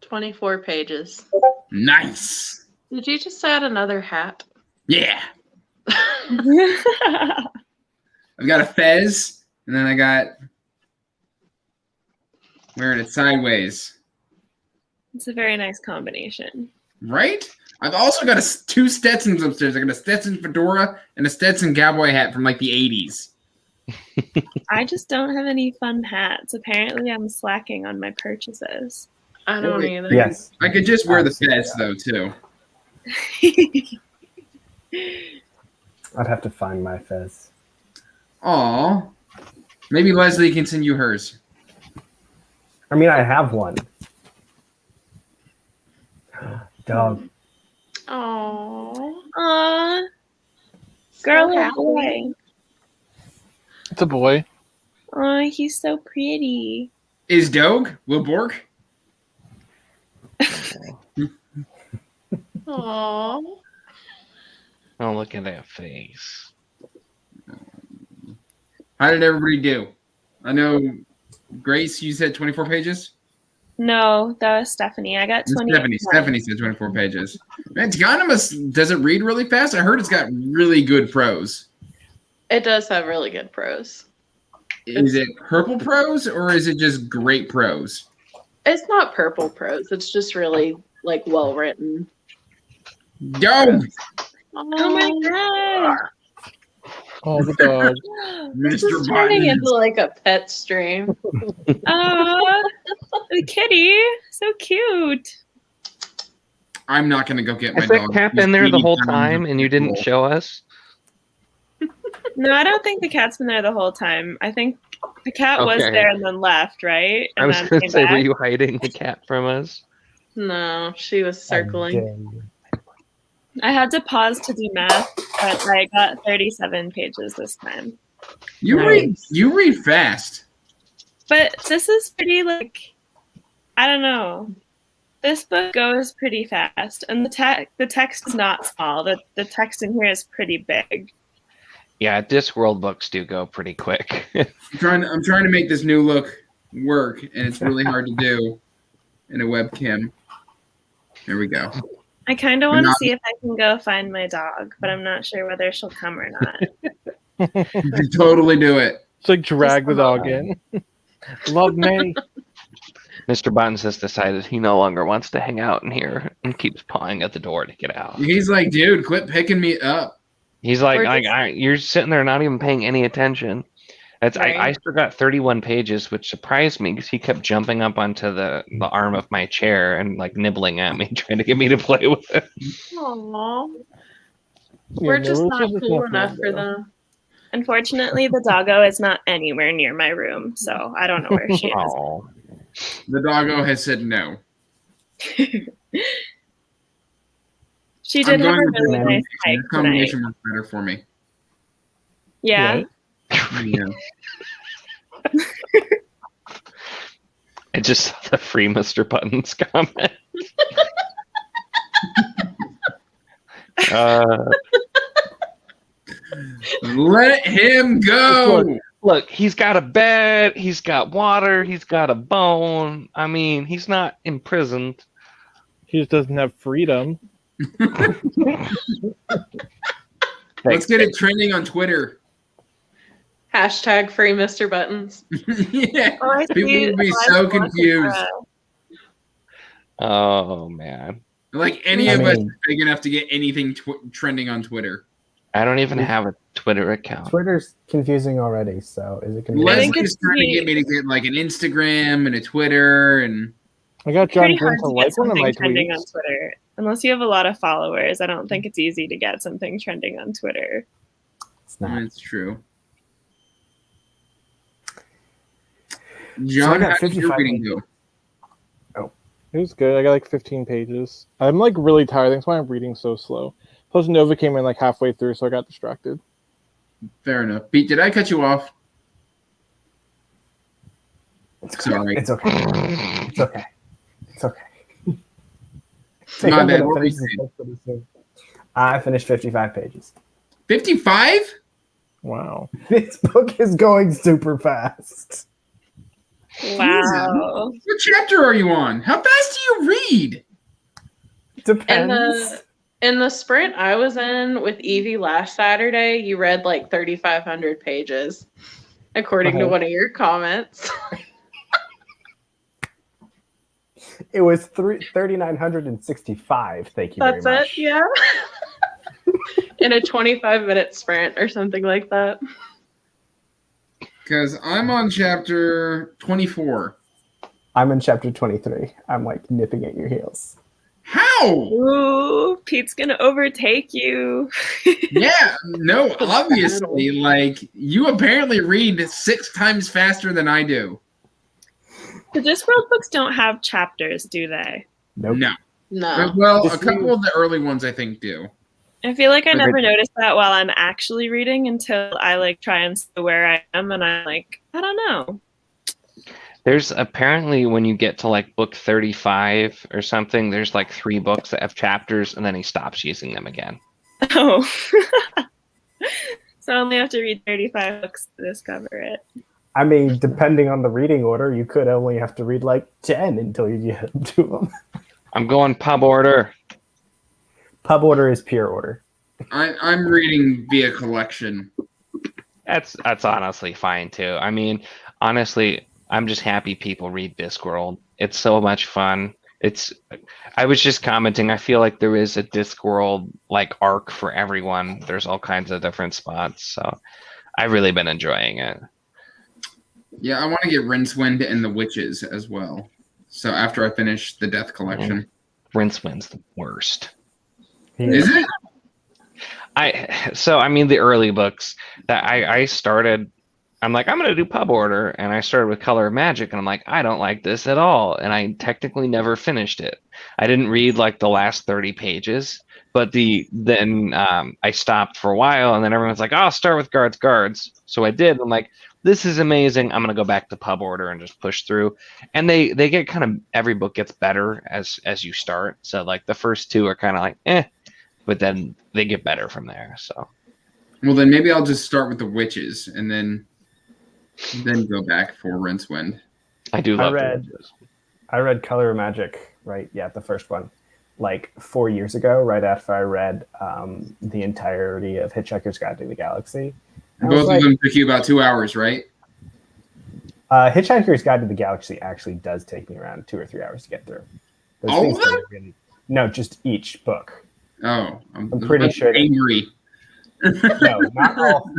S1: "24 pages."
S2: Nice.
S1: Did you just add another hat?
S2: Yeah. I've got a fez, and then I got wearing it sideways.
S3: It's a very nice combination.
S2: Right? I've also got two Stetsons upstairs. I got a Stetson fedora and a Stetson cowboy hat from like the 80s.
S3: I just don't have any fun hats. Apparently, I'm slacking on my purchases.
S1: I don't
S2: Wait,
S1: either.
S4: Yes.
S2: I could just wear the fez though too.
S4: I'd have to find my fez.
S2: Aw. Maybe Leslie can send you hers.
S4: I mean, I have one. Dog.
S1: Aww.
S3: Aww. Girl or boy?
S6: It's a boy.
S3: Aw, he's so pretty.
S2: Is Doug Will Bork?
S1: Aww.
S5: Oh, look at that face.
S2: How did everybody do? I know, Grace, you said 24 pages?
S3: No, that was Stephanie. I got 20.
S2: Stephanie said 24 pages. Man, Tigana does it read really fast? I heard it's got really good prose.
S1: It does have really good prose.
S2: Is it purple prose or is it just great prose?
S1: It's not purple prose. It's just really like well written.
S2: Yo,
S3: Oh my god.
S6: Oh, the dog.
S1: This
S2: Mr.
S1: is turning
S2: Buttons.
S1: into like a pet stream.
S3: Aw, the kitty. So cute.
S2: I'm not going to go get my
S5: Has that
S2: dog.
S5: cat
S2: He's
S5: been there the
S2: 80
S5: whole
S2: pounds
S5: time
S2: of
S5: and you didn't
S2: control.
S5: show us?
S3: No, I don't think the cat's been there the whole time. I think the cat was
S5: Okay.
S3: there and then left, right? And
S5: I was
S3: then
S5: going to
S3: came
S5: say, were
S3: back.
S5: you hiding the cat from us?
S1: No, she was circling.
S4: Again.
S3: I had to pause to do math, but I got 37 pages this time.
S2: You read fast.
S3: But this is pretty, like, I don't know. This book goes pretty fast, and the text is not small. The text in here is pretty big.
S5: Yeah, Discworld books do go pretty quick.
S2: I'm trying to make this new look work, and it's really hard to do in a webcam. There we go.
S3: I kind of want to
S2: Not-
S3: see if I can go find my dog, but I'm not sure whether she'll come or not.
S2: You can totally do it.
S6: It's like drag the dog in. Love me.
S5: Mr. Buttons has decided he no longer wants to hang out in here and keeps pawing at the door to get out.
S2: He's like, dude, quit picking me up.
S5: He's like,
S1: Or just-
S5: you're sitting there not even paying any attention. That's
S1: Right.
S5: I still got 31 pages, which surprised me because he kept jumping up onto the arm of my chair and like nibbling at me, trying to get me to play with it.
S1: Aww.
S6: Yeah,
S1: We're
S6: no,
S1: just
S6: we're
S1: not
S6: just
S1: cool
S6: not
S1: enough for
S6: though.
S1: them.
S3: Unfortunately, the doggo is not anywhere near my room, so I don't know where she is.
S5: Oh,
S2: The doggo has said no.
S3: She did have a
S2: with
S3: really
S2: this
S3: nice hike
S2: This
S3: tonight.
S2: combination works better for me.
S3: Yeah.
S6: Right.
S2: Yeah.
S5: I just saw the free Mr. Buttons comment.
S2: Let him go.
S5: Look, he's got a bed, he's got water, he's got a bone. I mean, he's not imprisoned.
S6: He just doesn't have freedom.
S2: Let's get it trending on Twitter.
S1: Hashtag free Mr. Buttons.
S2: Yeah.
S3: Oh, I
S2: People
S3: see
S2: would be
S3: a
S2: so
S3: live blog
S2: confused.
S3: tomorrow.
S5: Oh man,
S2: Like any
S4: I
S2: of us
S4: mean-
S2: is big enough to get anything trending on Twitter.
S5: I don't even have a Twitter account.
S4: Twitter's confusing already, so is it confusing?
S3: think
S2: Leslie's
S3: it's
S2: trying to
S3: pretty-
S2: get me to get like an Instagram and a Twitter and
S6: I got John
S3: Pretty hard
S6: Glenn to
S3: to get
S6: like one of
S3: something
S6: my
S3: trending on
S6: tweets.
S3: Twitter. Unless you have a lot of followers, I don't think it's easy to get something trending on Twitter.
S4: It's not.
S2: that's true.
S4: So
S2: John,
S4: I got
S2: how did your
S4: 55
S2: reading
S4: pages.
S2: go?
S6: It was good. I got like 15 pages. I'm like really tired. That's why I'm reading so slow. Plus Nova came in like halfway through, so I got distracted.
S2: Fair enough. Pete, did I cut you off? Sorry.
S4: It's okay. It's okay. It's okay.
S2: My
S4: I'm
S2: bad.
S4: gonna
S2: What were you
S4: finish this
S2: saying?
S4: book pretty soon. I finished 55 pages.
S2: 55?
S6: Wow.
S4: This book is going super fast.
S3: Wow.
S2: What chapter are you on? How fast do you read?
S4: Depends.
S1: In the sprint I was in with Evie last Saturday, you read like 3,500 pages, according to one of your comments.
S4: It was 3,965. Thank you very
S1: That's
S4: much.
S1: it, yeah. In a 25-minute sprint or something like that.
S2: Because I'm on chapter 24.
S4: I'm in chapter 23. I'm like nipping at your heels.
S2: How?
S3: Ooh, Pete's gonna overtake you.
S2: Yeah, no, obviously. Like, you apparently read 6 times faster than I do.
S3: The Discworld books don't have chapters, do they?
S4: Nope.
S1: No.
S2: Well, a couple of the early ones I think do.
S3: I feel like I never noticed that while I'm actually reading until I like try and see where I am, and I'm like, I don't know.
S5: There's apparently when you get to like book 35 or something, there's like 3 books that have chapters, and then he stops using them again.
S3: Oh. So I only have to read 35 books to discover it.
S4: I mean, depending on the reading order, you could only have to read like 10 until you get to them.
S5: I'm going pub order.
S4: Pub order is pure order.
S2: I'm reading via collection.
S5: That's honestly fine too. I mean, honestly, I'm just happy people read Discworld. It's so much fun. I was just commenting, I feel like there is a Discworld like arc for everyone. There's all kinds of different spots. So I've really been enjoying it.
S2: Yeah, I want to get Rincewind and the Witches as well. So after I finish the Death Collection.
S5: Rincewind's the worst.
S2: Is it?
S5: I mean the early books that I started, I'm like, I'm gonna do pub order, and I started with Color of Magic, and I'm like, I don't like this at all, and I technically never finished it. I didn't read like the last 30 pages, but then I stopped for a while, and then everyone's like, oh, I'll start with Guards. So I did. I'm like, this is amazing. I'm gonna go back to pub order and just push through. And they get kind of, every book gets better as you start. So like the first 2 are kind of like but then they get better from there. So
S2: well, then maybe I'll just start with the Witches and then go back for Rincewind.
S5: I do love
S4: I read Color of Magic, right? Yeah, the first one, like 4 years ago, right after I read the entirety of Hitchhiker's Guide to the Galaxy.
S2: Both of them took you about 2 hours, right?
S4: Hitchhiker's Guide to the Galaxy actually does take me around 2 or 3 hours to get through.
S2: All of them?
S4: No, just each book.
S2: Oh, I'm
S4: pretty sure.
S2: Angry.
S4: No,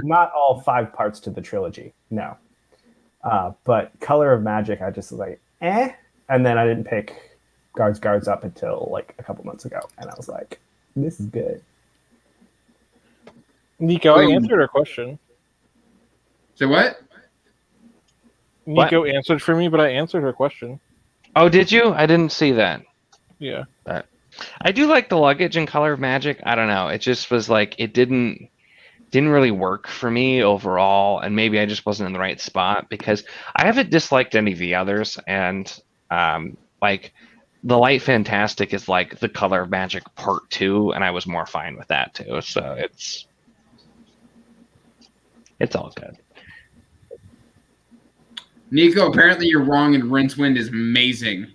S4: not all 5 parts to the trilogy. No. But Color of Magic, I just was like, and then I didn't pick Guards up until like a couple months ago, and I was like, this is good.
S6: Nico, I answered her question.
S2: So what?
S6: Nico answered for me, but I answered her question.
S5: Oh, did you? I didn't see that.
S6: Yeah.
S5: I do like the luggage in Color of Magic. I don't know. It just was like, it didn't really work for me overall, and maybe I just wasn't in the right spot, because I haven't disliked any of the others, and like the Light Fantastic is like the Color of Magic Part 2, and I was more fine with that too. So it's all good.
S2: Nico, apparently you're wrong, and Rincewind is amazing.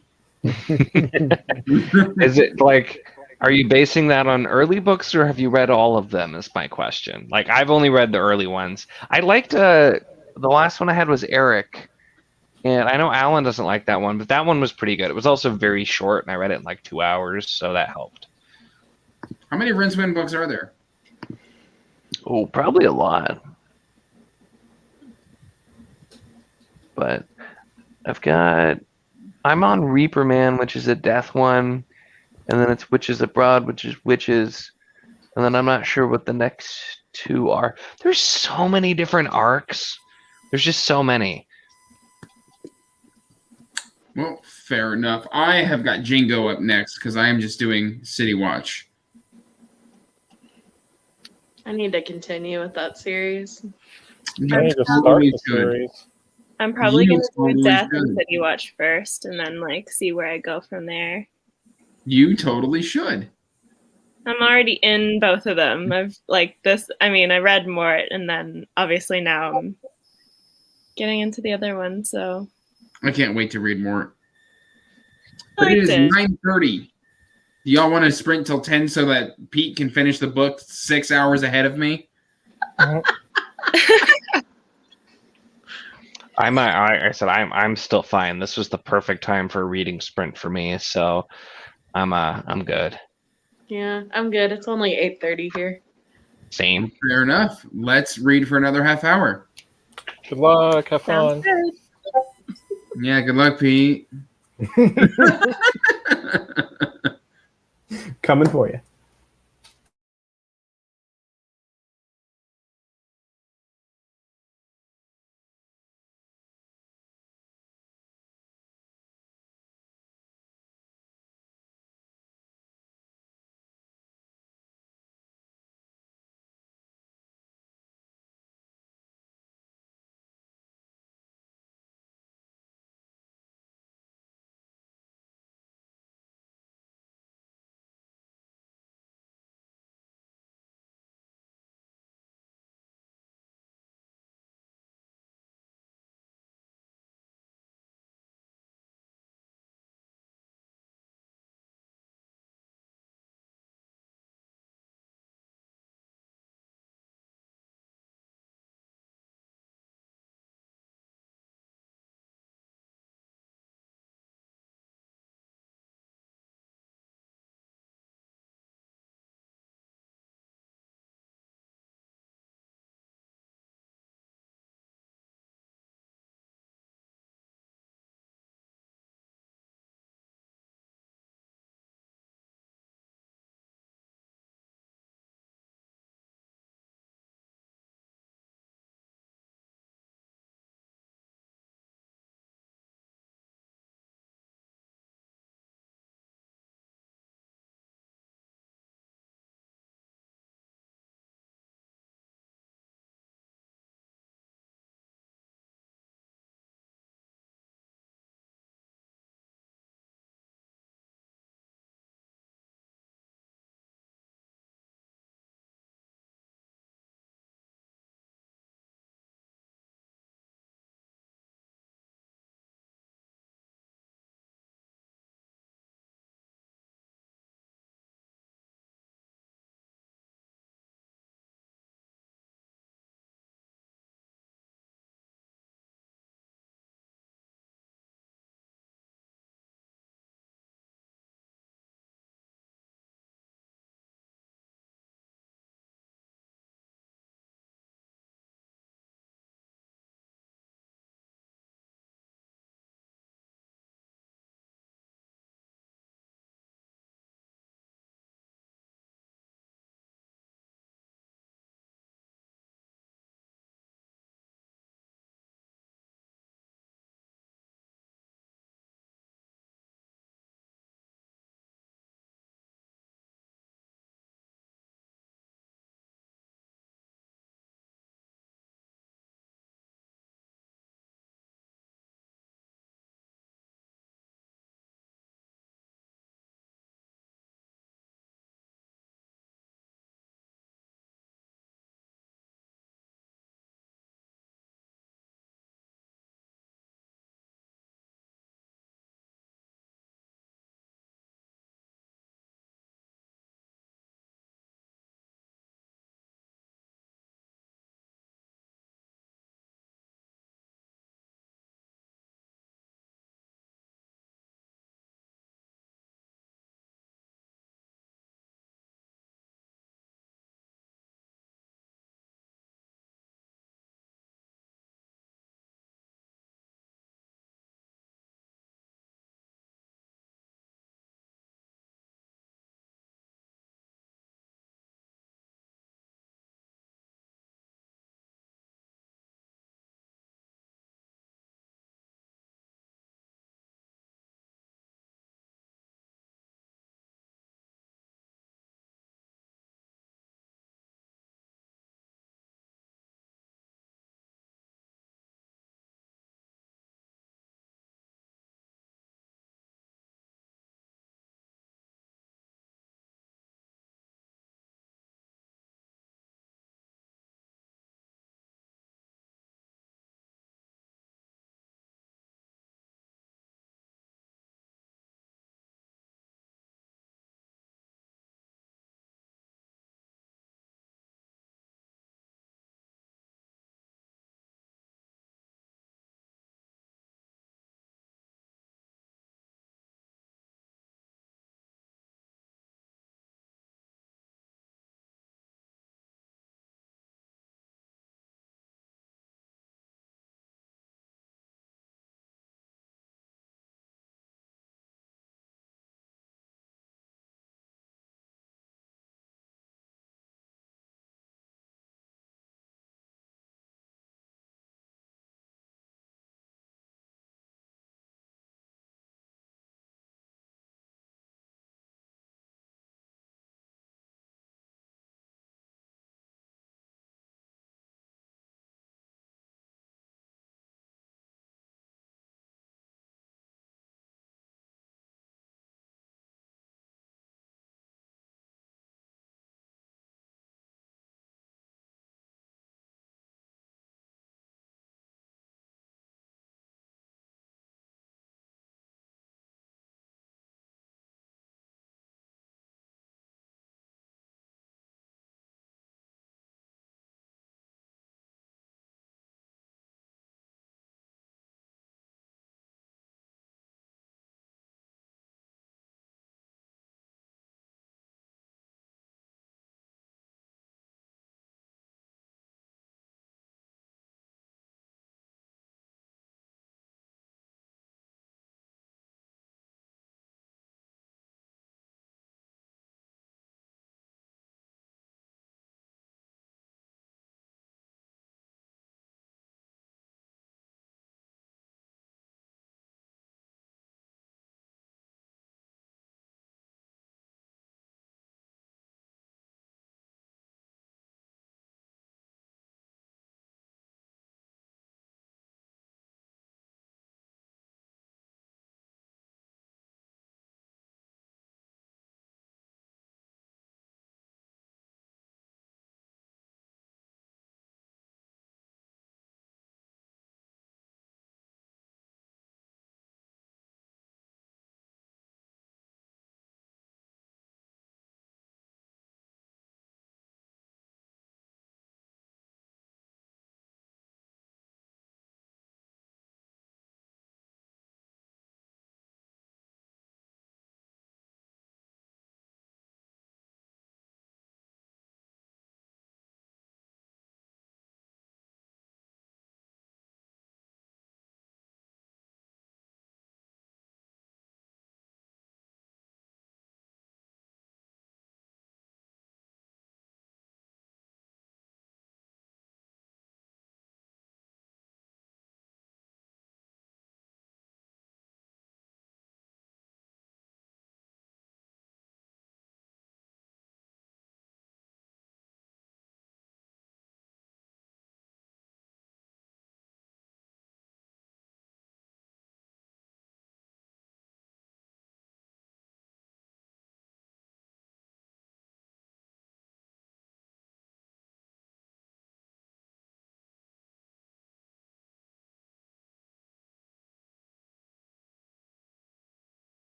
S5: Is it like, are you basing that on early books, or have you read all of them, is my question. Like, I've only read the early ones. I liked the last one I had was Eric, and I know Alan doesn't like that one, but that one was pretty good. It was also very short, and I read it in like 2 hours, so that helped.
S2: How many Rincewind books are there?
S5: Oh, probably a lot. But I'm on Reaper Man, which is a death one, and then it's Witches Abroad, which is witches, and then I'm not sure what the next 2 are. There's so many different arcs. There's just so many.
S2: Well, fair enough. I have got Jingo up next because I am just doing City Watch.
S1: I need to continue with that series.
S6: I need to start the series.
S3: I'm probably going to do
S2: totally
S3: Death
S2: should.
S3: and City Watch first, and then like see where I go from there.
S2: You totally should.
S3: I'm already in both of them. I've like this. I mean, I read more, and then obviously now I'm getting into the other one. So
S2: I can't wait to read more.
S3: I
S2: But it
S3: liked
S2: is
S3: it.
S2: 9:30. Do y'all want to sprint till 10 so that Pete can finish the book 6 hours ahead of me?
S5: I said I'm still fine. This was the perfect time for a reading sprint for me, so I'm good.
S1: Yeah, I'm good. It's only 8:30 here.
S5: Same.
S2: Fair enough. Let's read for another half hour.
S6: Good luck. Have
S3: Sounds
S6: fun.
S3: good.
S2: Yeah, good luck, Pete.
S4: Coming for you.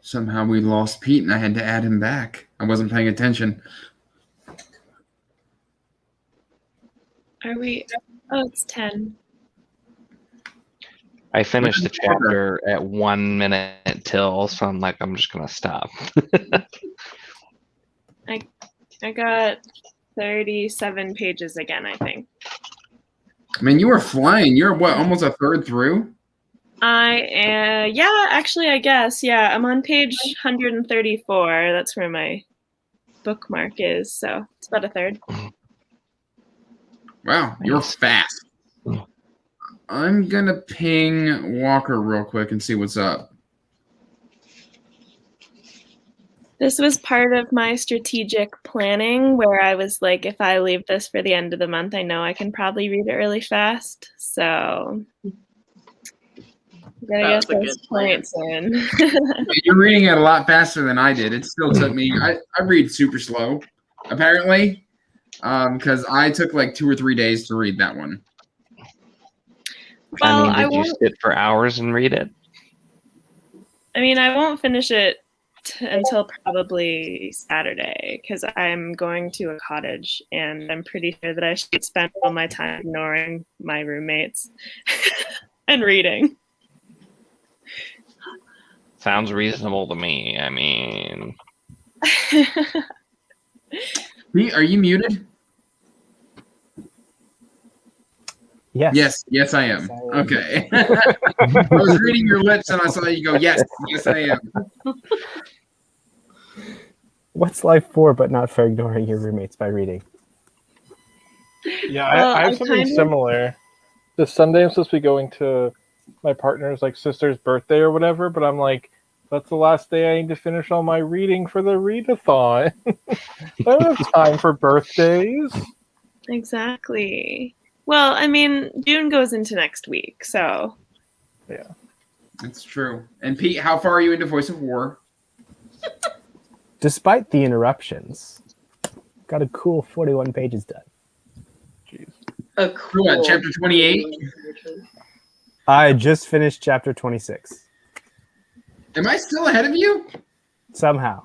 S2: Somehow we lost Pete, and I had to add him back. I wasn't paying attention.
S3: Are we? Oh, it's 10.
S5: I finished the chapter at 1 minute till, so I'm like, I'm just gonna stop.
S3: I got 37 pages again, I think.
S2: I mean, you were flying. You're what, almost a third through?
S3: Yeah, actually, I guess. Yeah, I'm on page 134. That's where my bookmark is, so it's about a third.
S2: Wow, you're fast. I'm gonna ping Walker real quick and see what's up.
S3: This was part of my strategic planning where I was like, if I leave this for the end of the month, I know I can probably read it really fast. So I'm gonna get those points in.
S2: You're reading it a lot faster than I did. It still took me. I read super slow, apparently, because I took like 2 or 3 days to read that one.
S3: Well,
S5: I mean, did you sit for hours and read it?
S3: I mean, I won't finish it until probably Saturday because I'm going to a cottage and I'm pretty sure that I should spend all my time ignoring my roommates and reading.
S5: Sounds reasonable to me. I mean,
S2: Pete, are you muted?
S4: Yes.
S2: Yes, I am. Okay. I was reading your lips and I saw you go, yes, I am.
S4: What's life for but not for ignoring your roommates by reading?
S6: Yeah,
S3: Well,
S6: I have something similar. This Sunday I'm supposed to be going to my partner's like sister's birthday or whatever, but I'm like, that's the last day I need to finish all my reading for the readathon. I don't have time for birthdays.
S3: Exactly. Well, I mean, June goes into next week, so.
S6: Yeah.
S2: That's true. And Pete, how far are you into Voice of War?
S4: Despite the interruptions, got a cool 41 pages done.
S6: Jeez.
S1: A cool.
S2: What, chapter 28?
S4: I just finished chapter 26.
S2: Am I still ahead of you?
S4: Somehow.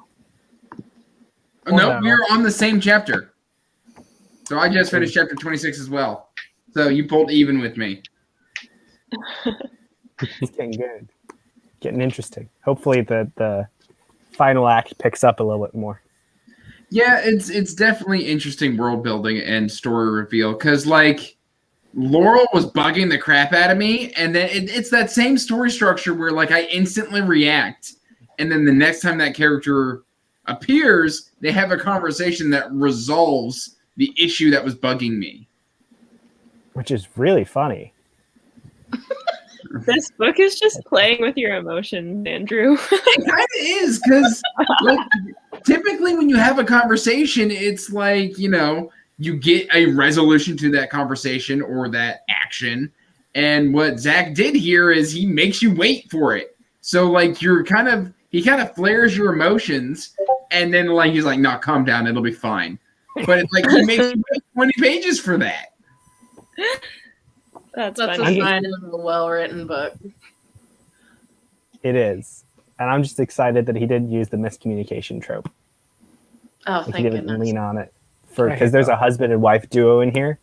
S2: No, we're on the same chapter. So I just finished chapter 26 as well. So you pulled even with me.
S4: It's getting good. Getting interesting. Hopefully the final act picks up a little bit more.
S2: Yeah, it's definitely interesting world building and story reveal because like Laurel was bugging the crap out of me, and then it's that same story structure where like I instantly react, and then the next time that character appears, they have a conversation that resolves the issue that was bugging me.
S4: Which is really funny.
S3: This book is just playing with your emotions, Andrew.
S2: It kind of is, because like, typically when you have a conversation, it's like, you know, you get a resolution to that conversation or that action. And what Zach did here is he makes you wait for it. So like he kind of flares your emotions, and then like he's like, no, calm down, it'll be fine. But it's like he makes you wait 20 pages for that.
S3: That's
S1: a
S3: funny.
S1: sign of a well-written book.
S4: It is. And I'm just excited that he didn't use the miscommunication trope.
S1: Oh,
S4: Like
S1: thank
S4: he didn't
S1: goodness.
S4: lean on it. Because there's a husband and wife duo in here,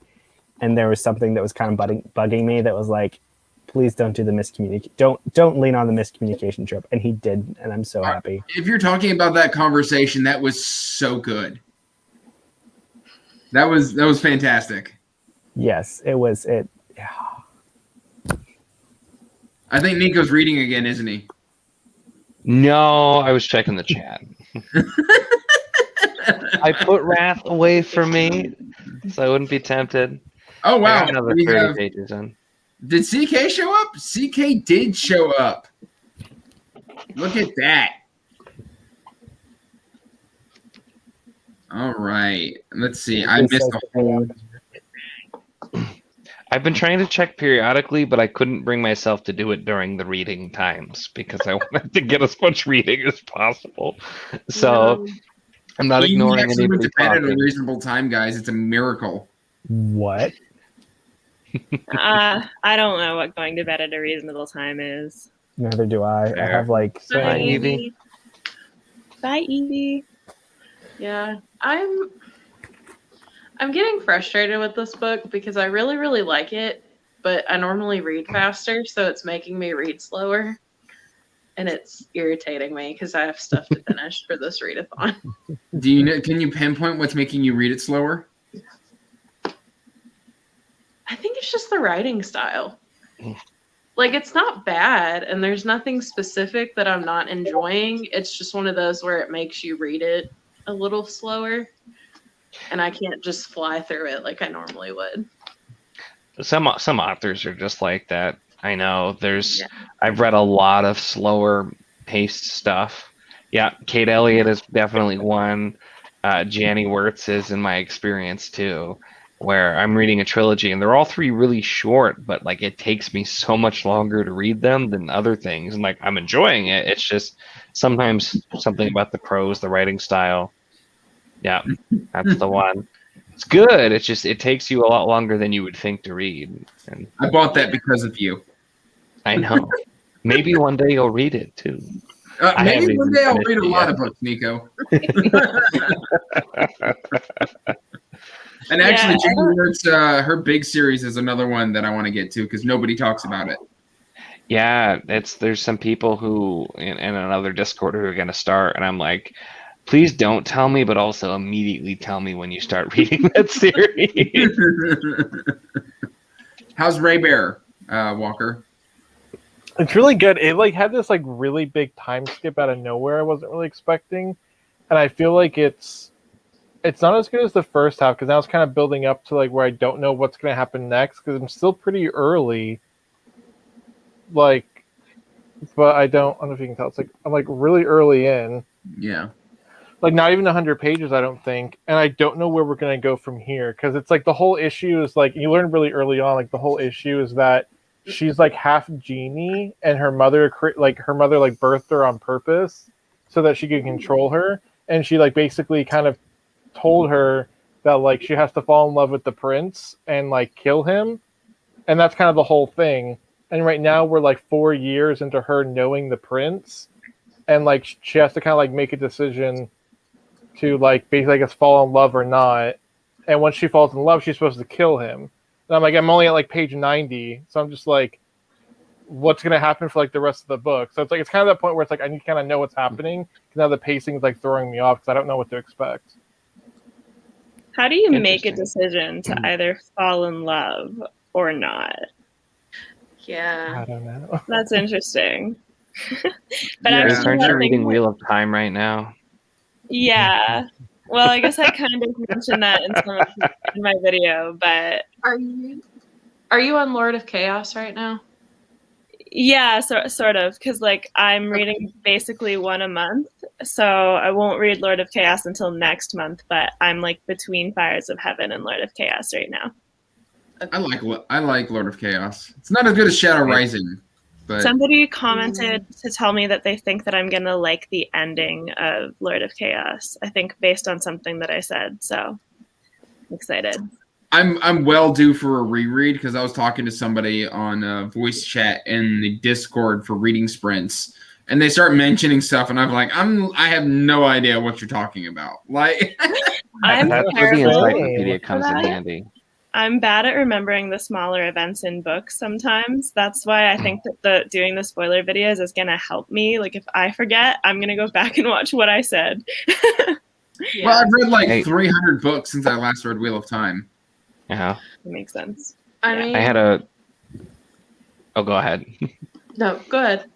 S4: and there was something that was kind of bugging me that was like, please don't do the miscommunication. Don't lean on the miscommunication trope. And he did, and I'm so happy.
S2: If you're talking about that conversation, that was so good. That was fantastic.
S4: Yes, it was. Yeah.
S2: I think Nico's reading again, isn't he?
S5: No, I was checking the chat. I put Wrath away from me, so I wouldn't be tempted.
S2: Oh, wow.
S5: I got another 30 pages in.
S2: Did CK show up? CK did show up. Look at that. All right. Let's see. I missed a whole...
S5: I've been trying to check periodically, but I couldn't bring myself to do it during the reading times because I wanted to get as much reading as possible. So I'm not ignoring
S2: actually went
S5: anybody
S2: to bed at a
S5: talking.
S2: reasonable time, guys. It's a miracle.
S4: What?
S3: I don't know what going to bed at a reasonable time is.
S4: Neither do I. I
S5: Fair.
S4: have like
S5: Hi, Evie.
S3: Bye, Evie.
S1: Yeah, I'm getting frustrated with this book because I really, really like it, but I normally read faster, so it's making me read slower. And it's irritating me because I have stuff to finish for this readathon.
S2: Do you know? Can you pinpoint what's making you read it slower?
S1: I think it's just the writing style. Like, it's not bad, and there's nothing specific that I'm not enjoying. It's just one of those where it makes you read it a little slower, and I can't just fly through it like I normally would.
S5: Some authors are just like that. I know. I've read a lot of slower paced stuff. Yeah, Kate Elliott is definitely one. Janny Wirtz is in my experience too, where I'm reading a trilogy and they're all three really short, but like it takes me so much longer to read them than other things. And like I'm enjoying it. It's just sometimes something about the prose, the writing style. Yeah, that's the one. It's good. It's just it takes you a lot longer than you would think to read. And
S2: I bought that because of you.
S5: I know. Maybe one day you'll read it too.
S2: Maybe one day I'll read a lot of books, Nico. And actually, Jamie Wirtz, her big series is another one that I want to get to because nobody talks about it.
S5: Yeah, there's some people who in another Discord who are going to start, and I'm like, please don't tell me, but also immediately tell me when you start reading that series.
S2: How's Ray Bear, Walker?
S6: It's really good. It like had this like really big time skip out of nowhere I wasn't really expecting, and I feel like it's not as good as the first half because now it's kind of building up to like where I don't know what's going to happen next because I'm still pretty early. Like, but I don't know if you can tell. It's like I'm like really early in.
S2: Yeah.
S6: Like not even 100 pages, I don't think, and I don't know where we're going to go from here because it's like the whole issue is like you learn really early on. Like the whole issue is that she's like half genie, and her mother birthed her on purpose so that she could control her, and she like basically kind of told her that like she has to fall in love with the prince and like kill him, and that's kind of the whole thing. And right now we're like 4 years into her knowing the prince, and like she has to kind of like make a decision to like basically I guess fall in love or not. And once she falls in love, she's supposed to kill him. And I'm only at like page 90, so I'm just like, what's gonna happen for like the rest of the book? So it's like it's kind of that point where it's like I need to kind of know what's happening. Now the pacing is like throwing me off because I don't know what to expect.
S3: How do you make a decision to either fall in love or not?
S1: Yeah.
S6: I don't know.
S3: That's interesting. But
S2: Yeah.
S3: actually,
S5: Aren't
S3: I
S5: you reading
S3: think-
S5: Wheel of Time right now?
S3: Yeah. Well, I guess I kind of mentioned that in my video, but
S1: Are you on Lord of Chaos right now?
S3: yeah, sort of, because like I'm reading basically one a month, so I won't read Lord of Chaos until next month. But I'm like between Fires of Heaven and Lord of Chaos right now.
S2: I like Lord of Chaos. It's not as good as Shadow Rising, but
S3: Somebody commented to tell me that they think that I'm gonna like the ending of Lord of Chaos. I think based on something that I said, so I'm excited.
S2: I'm well due for a reread because I was talking to somebody on voice chat in the Discord for reading sprints, and they start mentioning stuff, and I'm like, I have no idea what you're talking about. Like,
S3: I'm
S5: That's where the
S3: terrible.
S5: encyclopedia comes in handy.
S3: I'm bad at remembering the smaller events in books sometimes. That's why I think that doing the spoiler videos is going to help me. Like, if I forget, I'm going to go back and watch what I said.
S1: Yeah.
S2: well, I've read like
S5: Hey.
S2: 300 books since I last read Wheel of Time.
S5: Yeah.
S3: That makes sense.
S1: I mean,
S5: I had a. Oh, go ahead.
S1: no, go ahead.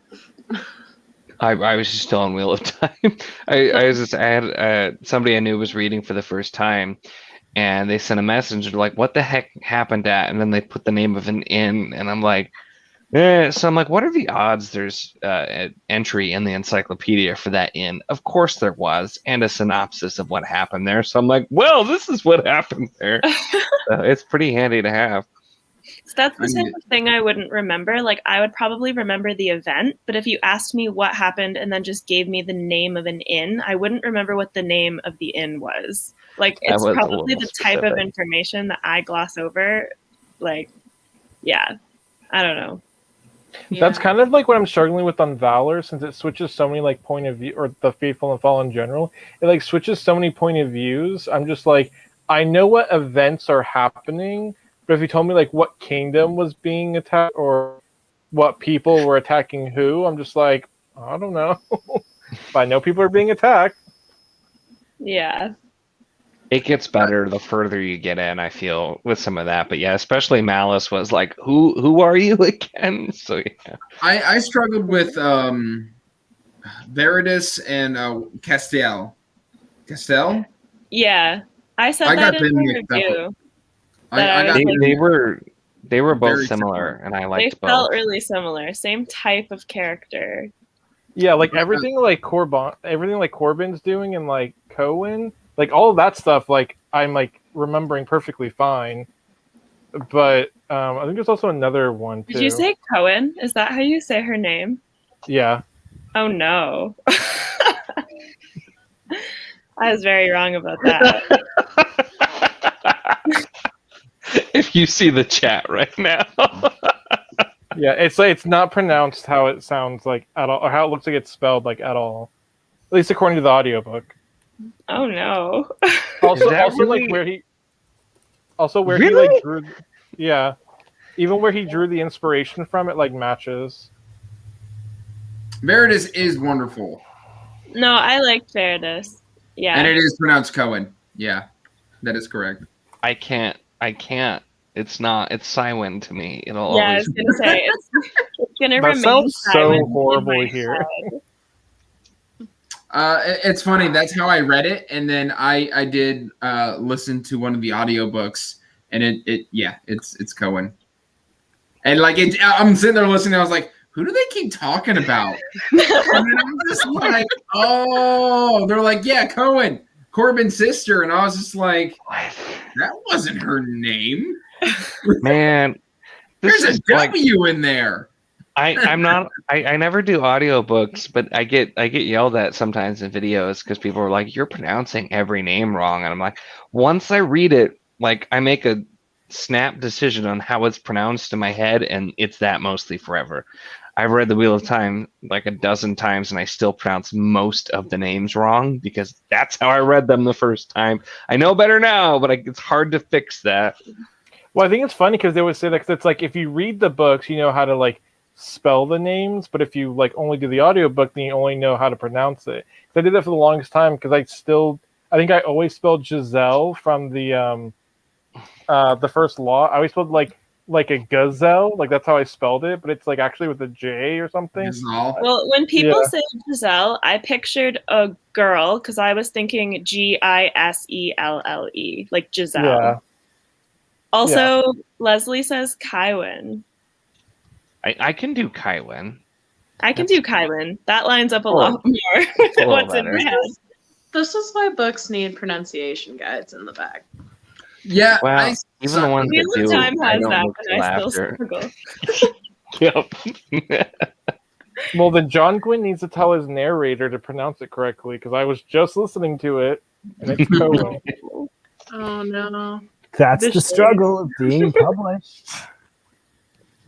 S5: I was just still on Wheel of Time. I had somebody I knew was reading for the first time, and they sent a message like, "What the heck happened at?" And then they put the name of an inn, and I'm like, So I'm like, what are the odds there's an entry in the encyclopedia for that inn? Of course there was, and a synopsis of what happened there. So I'm like, well, this is what happened there. So it's pretty handy to have.
S3: So that's the type of thing I wouldn't remember. Like, I would probably remember the event, but if you asked me what happened and then just gave me the name of an inn, I wouldn't remember what the name of the inn was. Like, it's
S5: was a
S3: probably
S5: little
S3: the type of
S5: specific.
S3: information that I gloss over. Like, yeah, I don't know.
S6: That's kind of like what I'm struggling with on Valor, since it switches so many like point of view, or the Faithful and Fall in general. It like switches so many point of views. I'm just like, I know what events are happening, but if you told me like what kingdom was being attacked or what people were attacking who, I'm just like, I don't know. But I know people are being attacked.
S3: Yeah.
S5: It gets better the further you get in, I feel, with some of that. But yeah, especially Malice was like, who are you again? So yeah.
S2: I struggled with Veridus and Castel. Castel?
S3: Yeah. I said
S2: I
S3: that
S2: got
S3: in
S2: them
S3: the
S2: mixed up.
S3: review.
S2: I got
S5: They,
S2: them-
S5: they were both
S2: Very
S5: similar, and I
S3: They
S5: liked
S3: felt
S5: both.
S3: really similar. Same type of character.
S6: Yeah, like everything like Corbin's doing and like Cohen, like all of that stuff, like I'm like remembering perfectly fine. But I think there's also another one too.
S3: Did you say Cohen? Is that how you say her name?
S6: Yeah.
S3: Oh no. I was very wrong about that.
S5: If you see the chat right now.
S6: Yeah, it's like it's not pronounced how it sounds like at all, or how it looks like it's spelled like at all. At least according to the audiobook.
S3: Oh no.
S6: Also,
S5: that really-
S6: like where he he
S5: Really?
S6: like drew, yeah, even where he drew the inspiration from, it like matches.
S2: Veridus is wonderful.
S3: No, I liked Veridus. Yeah.
S2: And it is pronounced Cohen. Yeah, that is correct.
S5: I can't. It's not. It's Cywin to me. It'll
S3: Yeah, I
S5: always.
S3: was gonna say it's gonna
S6: That
S3: remain
S6: sounds so
S3: silent in
S6: horrible
S3: my
S6: here.
S3: head.
S2: It's funny. That's how I read it, and then I did listen to one of the audiobooks, and it's Cohen. And like I'm sitting there listening. I was like, who do they keep talking about? And then I'm just like, oh, they're like, yeah, Cohen, Corbin's sister, and I was just like, that wasn't her name.
S5: Man, this
S2: There's a
S5: is like,
S2: W in there.
S5: I'm not. I never do audiobooks, but I get yelled at sometimes in videos because people are like, "You're pronouncing every name wrong," and I'm like, once I read it, like I make a snap decision on how it's pronounced in my head, and it's that mostly forever. I've read The Wheel of Time like a dozen times, and I still pronounce most of the names wrong because that's how I read them the first time. I know better now, but it's hard to fix that.
S6: Well, I think it's funny because they always say that 'cause it's like if you read the books, you know how to like spell the names, but if you like only do the audiobook, then you only know how to pronounce it. 'Cause I did that for the longest time because I think I always spelled Giselle from the First Law. I always spelled like a gazelle, like that's how I spelled it, but it's like actually with a J or something.
S2: Giselle.
S3: Well, when people
S6: Yeah.
S3: say Giselle, I pictured a girl because I was thinking Giselle, like Giselle.
S6: Yeah.
S3: Also, Leslie says Kywin.
S5: I can do Kywin.
S3: I can do Kywin. That lines up a
S5: Cool.
S3: lot more with
S5: little
S3: what's in
S5: better.
S3: my head.
S1: This is why books need pronunciation guides in the back.
S2: Yeah,
S5: Well, even the ones
S3: Wheel
S5: that
S3: of
S5: do,
S3: Time
S5: I
S3: has
S5: don't
S3: that,
S5: look
S3: but
S5: till
S3: I still
S5: after.
S3: struggle.
S5: Yep.
S6: Well, then John Gwynn needs to tell his narrator to pronounce it correctly because I was just listening to it and it's Cohen.
S1: Oh no.
S4: That's
S3: This
S4: the
S3: is-
S4: struggle of being published.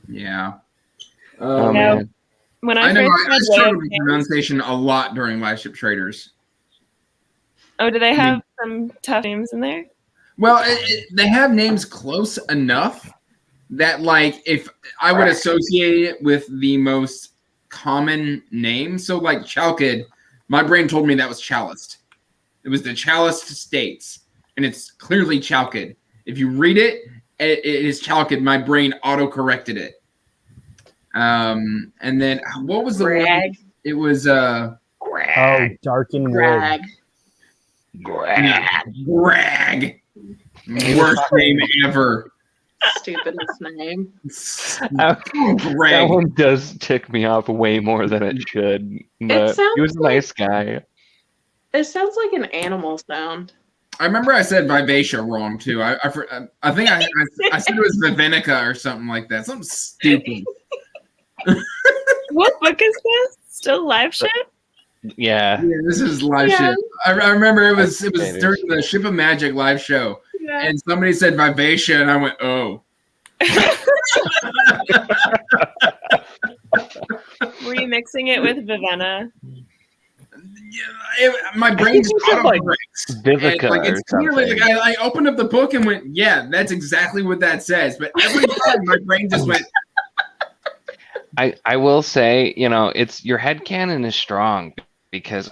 S2: yeah.
S5: Oh
S3: Yeah.
S5: man.
S3: When
S2: I
S3: I
S2: know.
S3: first
S2: I
S3: read
S2: struggled
S3: Way
S2: with
S3: of Kings-
S2: pronunciation a lot during Live Ship Traders.
S3: Oh, do they have some tough names in there?
S2: Well, they have names close enough that, like, if I would associate it with the most common name, so like Chalkid, my brain told me that was Chalist. It was the Chalist States, and it's clearly Chalkid. If you read it, it is Chalkid. My brain auto-corrected it. And then what was the one?
S1: Greg.
S2: It was
S4: Oh, Darken Wood.
S1: Greg.
S2: Greg. Worst name ever.
S1: Stupidest name.
S5: That
S2: Greg.
S5: one does tick me off way more than it should. But
S1: sounds
S5: he was a nice guy.
S1: It sounds like an animal sound.
S2: I remember I said Vivacia wrong too. I think I said it was Vivenica or something like that. Something stupid.
S3: What book is this? Still live ship?
S5: Yeah.
S2: Yeah, this is live
S1: Yeah.
S2: ship. I remember it was
S5: Fascinating.
S2: during the Ship of Magic live show,
S1: Yeah.
S2: and somebody said Vivacia, and I went, oh.
S3: Were you mixing it with Vivenna?
S2: My brain just
S5: like
S2: autocorrects.
S5: Vivica
S2: Like,
S5: or
S2: it's clearly
S5: something.
S2: like I opened up the book and went, yeah, that's exactly what that says. But every time my brain just went.
S5: I will say, it's your headcanon is strong because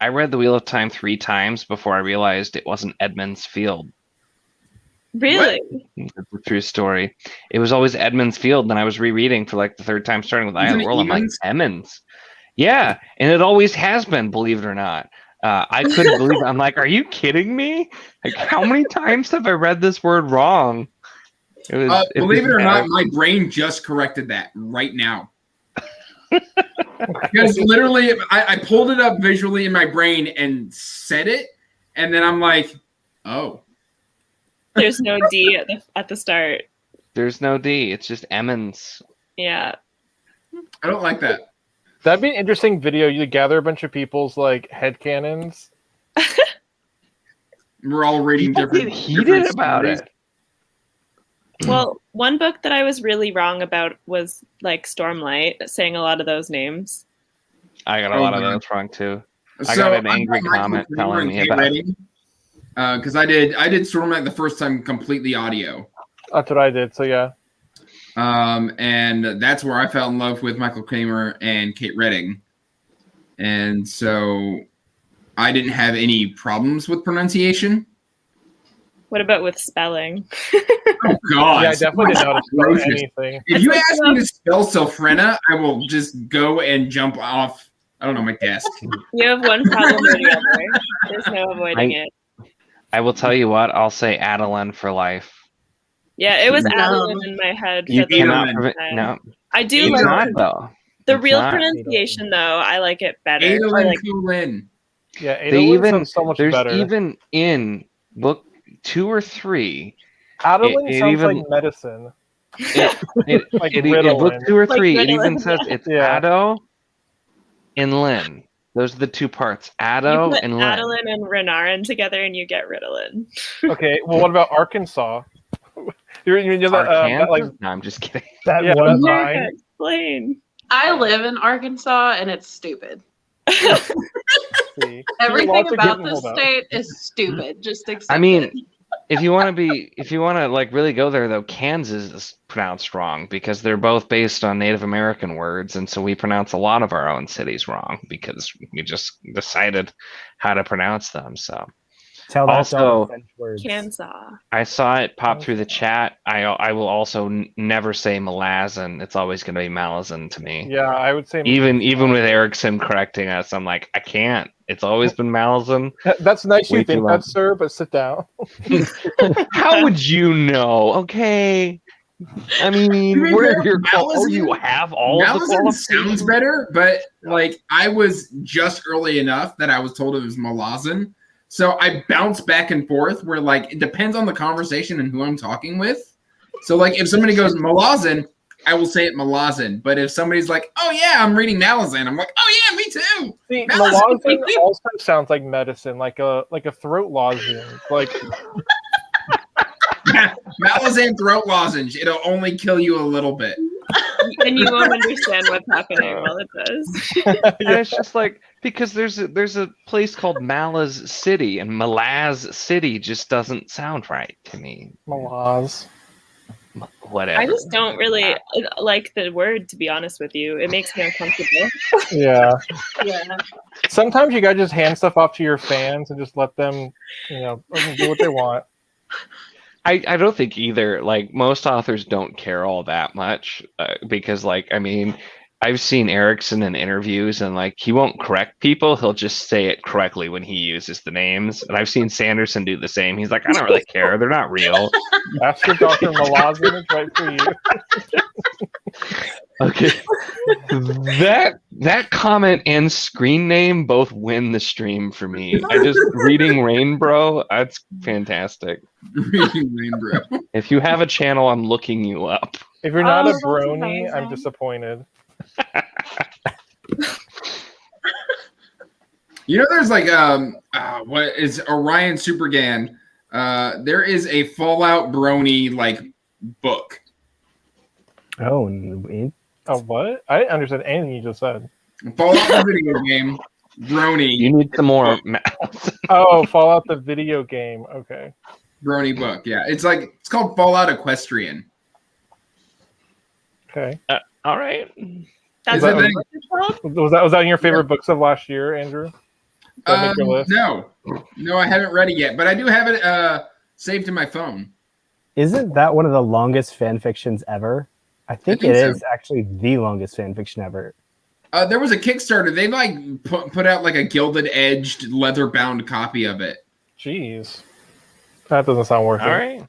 S5: I read The Wheel of Time 3 times before I realized it wasn't Edmund's Field.
S3: Really?
S5: It's a true story. It was always Edmund's Field, and I was rereading for like the third time, starting with Eye of the World. I'm like, Emmons. Yeah, and it always has been, believe it or not. I couldn't believe it. I'm like, are you kidding me? Like, how many times have I read this word wrong?
S2: Believe it or not, my brain just corrected that right now. Because literally, I pulled it up visually in my brain and said it, and then I'm like, oh.
S3: There's no D at the start.
S5: There's no D. It's just Emmons.
S3: Yeah.
S2: I don't like that.
S6: That'd be an interesting video. You gather a bunch of people's like headcanons.
S2: We're all reading different.
S5: Heated about
S2: stories.
S5: it.
S3: Well, one book that I was really wrong about was like Stormlight, saying a lot of those names.
S5: I got a lot of those wrong too. I got an angry comment telling me about it.
S2: Because I did Stormlight the first time completely audio.
S6: That's what I did. So yeah.
S2: And that's where I fell in love with Michael Kramer and Kate Redding. And so I didn't have any problems with pronunciation.
S3: What about with spelling?
S2: Oh, God.
S6: Yeah, I definitely didn't know how to spell anything.
S2: If you ask me to spell Sophrena, I will just go and jump off, I don't know, my desk.
S3: You have one problem or the other. There's no avoiding it.
S5: I will tell you what, I'll say Adeline for life.
S3: Yeah, it was Adeline in my head.
S5: You
S3: for the
S5: cannot
S3: longest
S5: prevent,
S3: time.
S5: no.
S3: I do
S5: It's
S3: like
S5: not, though.
S3: the
S5: It's
S3: real
S5: not.
S3: pronunciation, though. I like it better.
S2: Adolin
S3: Like,
S2: Kulin.
S6: Yeah,
S5: They
S6: Adolin
S5: even,
S6: sounds so much
S5: there's
S6: better.
S5: even in book 2 or 3
S6: Adolin
S5: it
S6: sounds
S5: even-
S6: like medicine. Like
S5: in
S6: Ritalin.
S5: book 2 or
S3: Like
S5: 3, it
S3: Ritalin,
S5: even says it's
S6: Yeah.
S5: Addo and Lynn. Those are the two parts,
S3: you
S5: Addo
S3: put
S5: and Lynn.
S3: Adeline and Renarin together and you get Ritalin.
S6: Okay, well, what about Arkansas? You're that,
S5: Arkansas?
S6: like,
S5: No, I'm just kidding.
S4: That
S6: Yeah,
S4: one
S6: that's
S3: America,
S6: fine.
S3: explain.
S1: I live in Arkansas, and it's stupid.
S6: see.
S1: Everything
S6: Lots of
S1: about
S6: good-
S1: this
S6: hold up.
S1: state is stupid. Just accept
S5: I mean,
S1: it.
S5: if you want to like really go there though, Kansas is pronounced wrong because they're both based on Native American words, and so we pronounce a lot of our own cities wrong because we just decided how to pronounce them. So
S4: Tell that
S5: Also-
S4: to all the French words.
S3: Kansas.
S5: I saw it pop through the chat. I will also never say Malazan. It's always going to be Malazan to me.
S6: Yeah, I would say
S5: Even with Erickson correcting us, I'm like, I can't. It's always been Malazan.
S6: That's nice you
S5: Way too
S6: think
S5: long.
S6: that, sir, but sit down.
S5: How would you know? Okay. I mean,
S2: mean,
S5: where you're
S2: Malazan-
S5: you have all of the
S2: Malazan
S5: qualifications.
S2: sounds better, but like I was just early enough that I was told it was Malazan. So I bounce back and forth where like it depends on the conversation and who I'm talking with. So like if somebody goes Malazan, I will say it Malazan. But if somebody's like, oh yeah, I'm reading Malazan, I'm like, oh yeah, me too.
S6: See,
S2: Malazan.
S6: Malazan also sounds like medicine, like a throat lozenge. Like
S2: Malazan throat lozenge. It'll only kill you a little bit.
S3: And you won't understand what's happening while it does.
S5: And it's just like because there's a place called Malaz City, and Malaz City just doesn't sound right to me.
S6: Malaz.
S5: Whatever.
S3: I just don't really like the word, to be honest with you. It makes me uncomfortable.
S6: Yeah.
S3: Yeah.
S6: Sometimes you gotta just hand stuff off to your fans and just let them, let them do what they want.
S5: I don't think either. Like most authors don't care all that much because, like, I mean, I've seen Erickson in interviews and like he won't correct people. He'll just say it correctly when he uses the names. And I've seen Sanderson do the same. He's like, I don't really care. They're not real.
S6: Ask your Dr. Malazan, it's right for you.
S5: Okay. That comment and screen name both win the stream for me. I just reading Rainbro, that's fantastic.
S2: Reading Rainbow.
S5: If you have a channel, I'm looking you up.
S6: If you're not
S3: Oh,
S6: a
S3: that's
S6: brony, I'm
S3: amazing.
S6: disappointed.
S2: You know, there's like what is Orion Supergan? There is a Fallout Brony like book.
S4: Oh,
S6: Oh, what? I didn't understand anything you just said.
S2: Fallout the video game. Brony.
S5: You need some more math.
S6: Oh, Fallout the video game. Okay.
S2: Brony book. Yeah, it's called Fallout Equestrian.
S6: Okay.
S5: All right.
S3: That's
S2: Is
S3: what
S2: that
S3: it's called?
S6: Was that in your favorite books of last year, Andrew? Did that make your list?
S2: No, I haven't read it yet, but I do have it saved in my phone.
S4: Isn't that one of the longest fan fictions ever? I think
S2: think
S4: it
S2: so.
S4: is actually the longest fan fiction ever.
S2: There was a Kickstarter. They put out like a gilded edged leather bound copy of it.
S6: Jeez. That doesn't sound worth
S5: All
S6: it.
S5: right.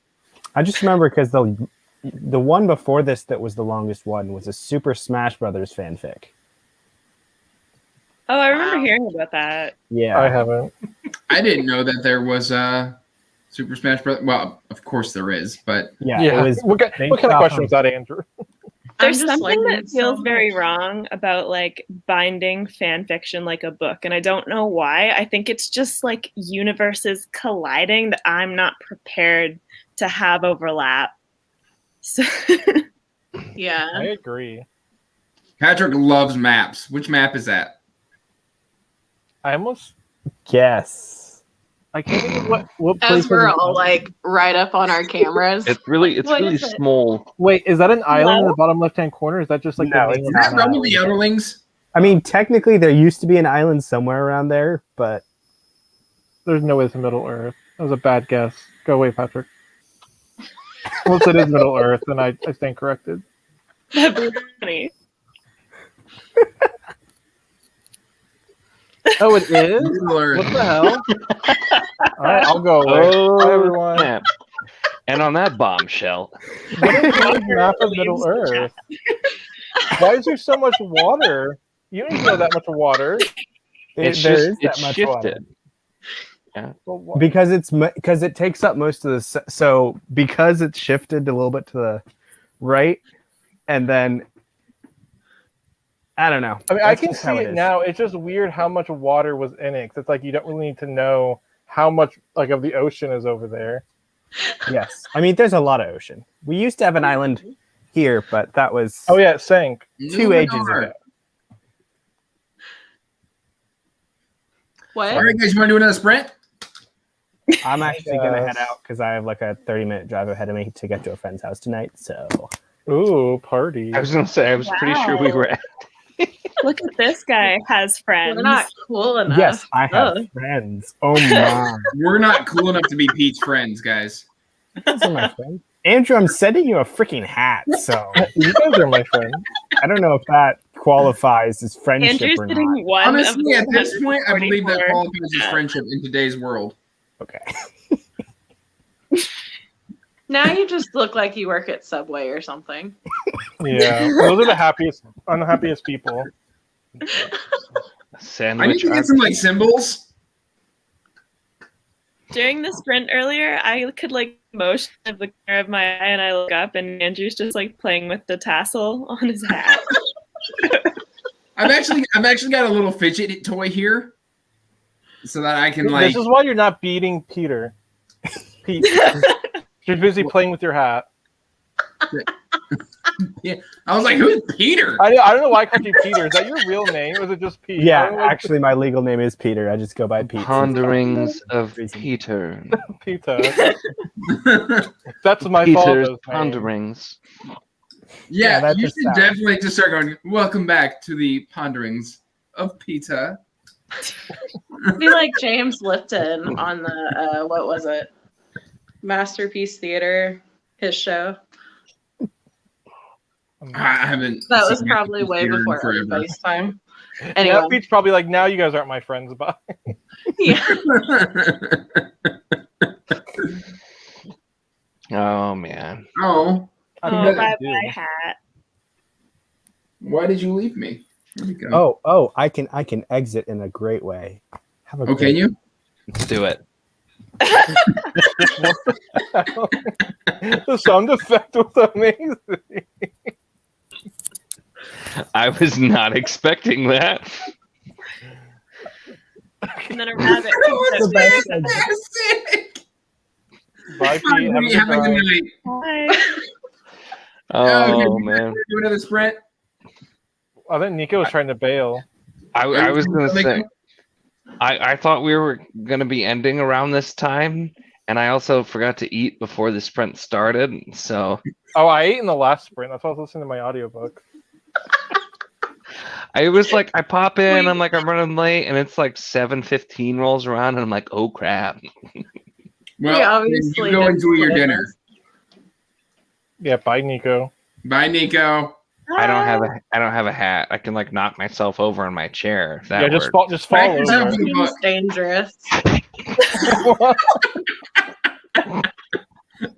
S4: I just remember because the one before this that was the longest one was a Super Smash Brothers fanfic.
S3: Oh, I remember hearing about that.
S4: Yeah.
S6: I haven't.
S2: I didn't know that there was a Super Smash Bros. Well, of course there is, but
S4: Yeah.
S6: Yeah.
S4: It was
S6: What kind
S4: based
S6: of
S4: off
S6: question
S4: of-
S6: was that, Andrew?
S3: There's
S1: I'm just
S3: something
S1: learning
S3: that feels
S1: so
S3: very
S1: much.
S3: wrong about like binding fan fiction like a book, and I don't know why. I think it's just like universes colliding that I'm not prepared to have overlap. So
S1: Yeah.
S6: I agree.
S2: Patrick loves maps. Which map is that?
S6: I almost.
S4: Yes.
S6: I can't think of what place.
S1: As we're
S6: is it?
S1: all like right up on our cameras.
S5: It's really
S1: What is it?
S5: small.
S6: Wait, is that an island in
S3: No.
S6: the bottom left-hand corner? Is that just like
S4: No,
S6: the
S4: it's
S6: name
S2: Is
S6: of
S2: that
S6: the
S2: Realm of the
S6: island?
S2: Outerlings?
S4: I mean, technically, there used to be an island somewhere around there, but
S6: There's no way it's Middle Earth. That was a bad guess. Go away, Patrick. Unless it is Middle Earth, then I stand corrected.
S3: that'd be funny.
S6: Oh, it is?
S2: Middle Earth.
S6: What the hell? All right, I'll go away. Bye, everyone.
S5: snap. And on that bombshell,
S6: What is the map of Middle Earth? Why is there so much water? You don't know that much water.
S5: it's
S4: there
S5: just
S4: is that
S5: it's
S4: much
S5: shifted.
S4: water.
S6: Well, why-
S4: Because it takes up most of the so because it's shifted a little bit to the right, and then I don't know.
S6: I mean, I
S4: That's
S6: can
S4: just
S6: see
S4: how
S6: it
S4: is.
S6: now. It's just weird how much water was in it. 'Cause it's like you don't really need to know how much like of the ocean is over there.
S4: Yes, I mean there's a lot of ocean. We used to have an island here, but that was
S6: Oh yeah, it sank.
S4: 2 ages
S2: Numenor.
S4: ago.
S1: What?
S2: All right, guys, you want to do another sprint?
S4: I'm actually gonna head
S6: Yes.
S4: out because I have like a 30-minute drive ahead of me to get to a friend's house tonight. So
S6: Ooh, party.
S5: I was gonna say I was pretty sure we
S3: Wow.
S5: were.
S3: Look at this guy has friends.
S1: We're not cool enough.
S4: yes, I have
S1: Ugh.
S4: friends. Oh my,
S2: We're not cool enough to be Pete's friends, guys.
S4: those are my friends. Andrew, I'm sending you a freaking hat. So
S6: You guys are my friends.
S4: I don't know if that qualifies as friendship
S3: Andrew's
S4: or
S3: getting
S4: not.
S3: one
S2: Honestly,
S3: of
S2: at this point, I believe that
S3: 144.
S2: qualifies as friendship in today's world.
S4: Okay.
S1: Now you just look like you work at Subway or something.
S6: Yeah, those are the unhappiest people.
S2: I need
S5: Sandwich.
S2: to get some like symbols.
S3: During the sprint earlier, I could like motion of the corner of my eye, and I look up, and Andrew's just like playing with the tassel on his hat.
S2: I've actually got a little fidget toy here, so that I can like.
S6: This is why you're not beating Peter. Pete, you're busy playing with your hat.
S2: Yeah, I was like, "Who's Peter?"
S6: I don't know why I called you Peter. Is that your real name, or is it just Pete? I
S4: Yeah,
S6: don't know why
S4: actually, my legal name is Peter. I just go by Pete.
S5: Ponderings of
S4: Reason.
S5: Peter.
S6: Peter. That's my
S5: Peter's
S6: father's name.
S5: Ponderings.
S2: Yeah,
S4: that
S2: you
S4: just
S2: should
S4: sounds-
S2: definitely just start going. Welcome back to the Ponderings of Peter.
S1: Be like James Lipton on the what was it? Masterpiece Theater, his show.
S2: I haven't.
S1: That was
S2: seen
S1: probably way
S2: Peter in
S1: before
S2: forever.
S1: everybody's time.
S6: Yeah,
S1: Anyway,
S6: Pete's probably like, now you guys aren't my friends. Bye.
S1: yeah.
S5: Oh man.
S2: Oh,
S6: I
S3: Oh,
S6: think
S3: bye
S6: I do.
S3: bye hat.
S2: why did you leave me? Where'd you go?
S4: Oh, I can exit in a great way. Have a
S2: Oh, can
S4: great-
S2: you?
S5: Let's do it.
S6: The sound effect was amazing.
S5: I was not expecting that.
S3: And then a rabbit.
S2: That was
S3: comes up.
S2: fantastic.
S6: Bye, Pete. Have a
S2: Have a
S6: good
S2: good
S6: night.
S2: night.
S3: Hi.
S5: Oh
S2: Okay,
S5: man.
S2: Do another sprint.
S6: I think Nico was trying to bail.
S5: I was gonna say, I thought we were gonna be ending around this time, and I also forgot to eat before the sprint started. So
S6: Oh, I ate in the last sprint. That's why I was listening to my audiobook.
S5: I was like, I pop in, I'm running late, and it's like 7:15 rolls around, and I'm like, oh crap.
S2: Well, then you go enjoy your dinner.
S6: Yeah, bye, Nico.
S2: Bye, Nico.
S5: I don't have a hat. I can like knock myself over in my chair. If that
S6: Yeah, just
S5: works.
S6: fall
S2: Crack yourself
S6: over.
S2: in the butt.
S1: Seems dangerous.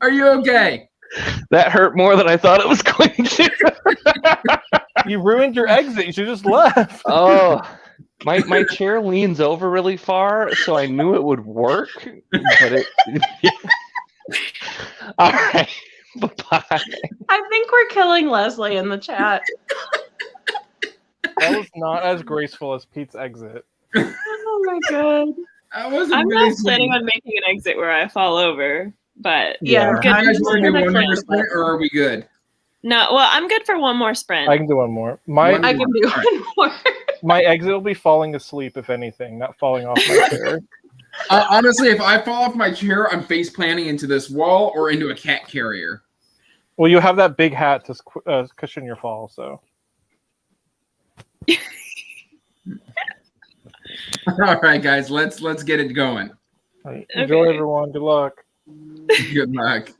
S2: Are you okay?
S5: That hurt more than I thought it was going to.
S6: You ruined your exit. You should just left.
S5: Oh, my chair leans over really far, so I knew it would work, but it. All right, bye.
S1: I think we're killing Leslie in the chat.
S6: That was not as graceful as Pete's exit.
S1: Oh my god.
S2: That was
S3: I'm not
S2: amazing.
S3: planning on making an exit where I fall over, but
S1: Yeah,
S2: Do you
S1: I'm
S2: guys
S1: just
S2: want to do
S1: gonna
S2: one
S1: clean
S2: more
S1: up.
S2: sprint, or are we good?
S3: no. Well, I'm good for one more sprint.
S6: I can do one more.
S2: One
S1: I can do
S2: All right.
S1: one more.
S6: My exit will be falling asleep, if anything, not falling off my chair.
S2: Honestly, if I fall off my chair, I'm face planting into this wall or into a cat carrier.
S6: Well, you have that big hat to cushion your fall, so.
S2: All right, guys, let's get it going.
S6: Right. Enjoy,
S3: Okay.
S6: everyone. Good luck.
S2: Good luck.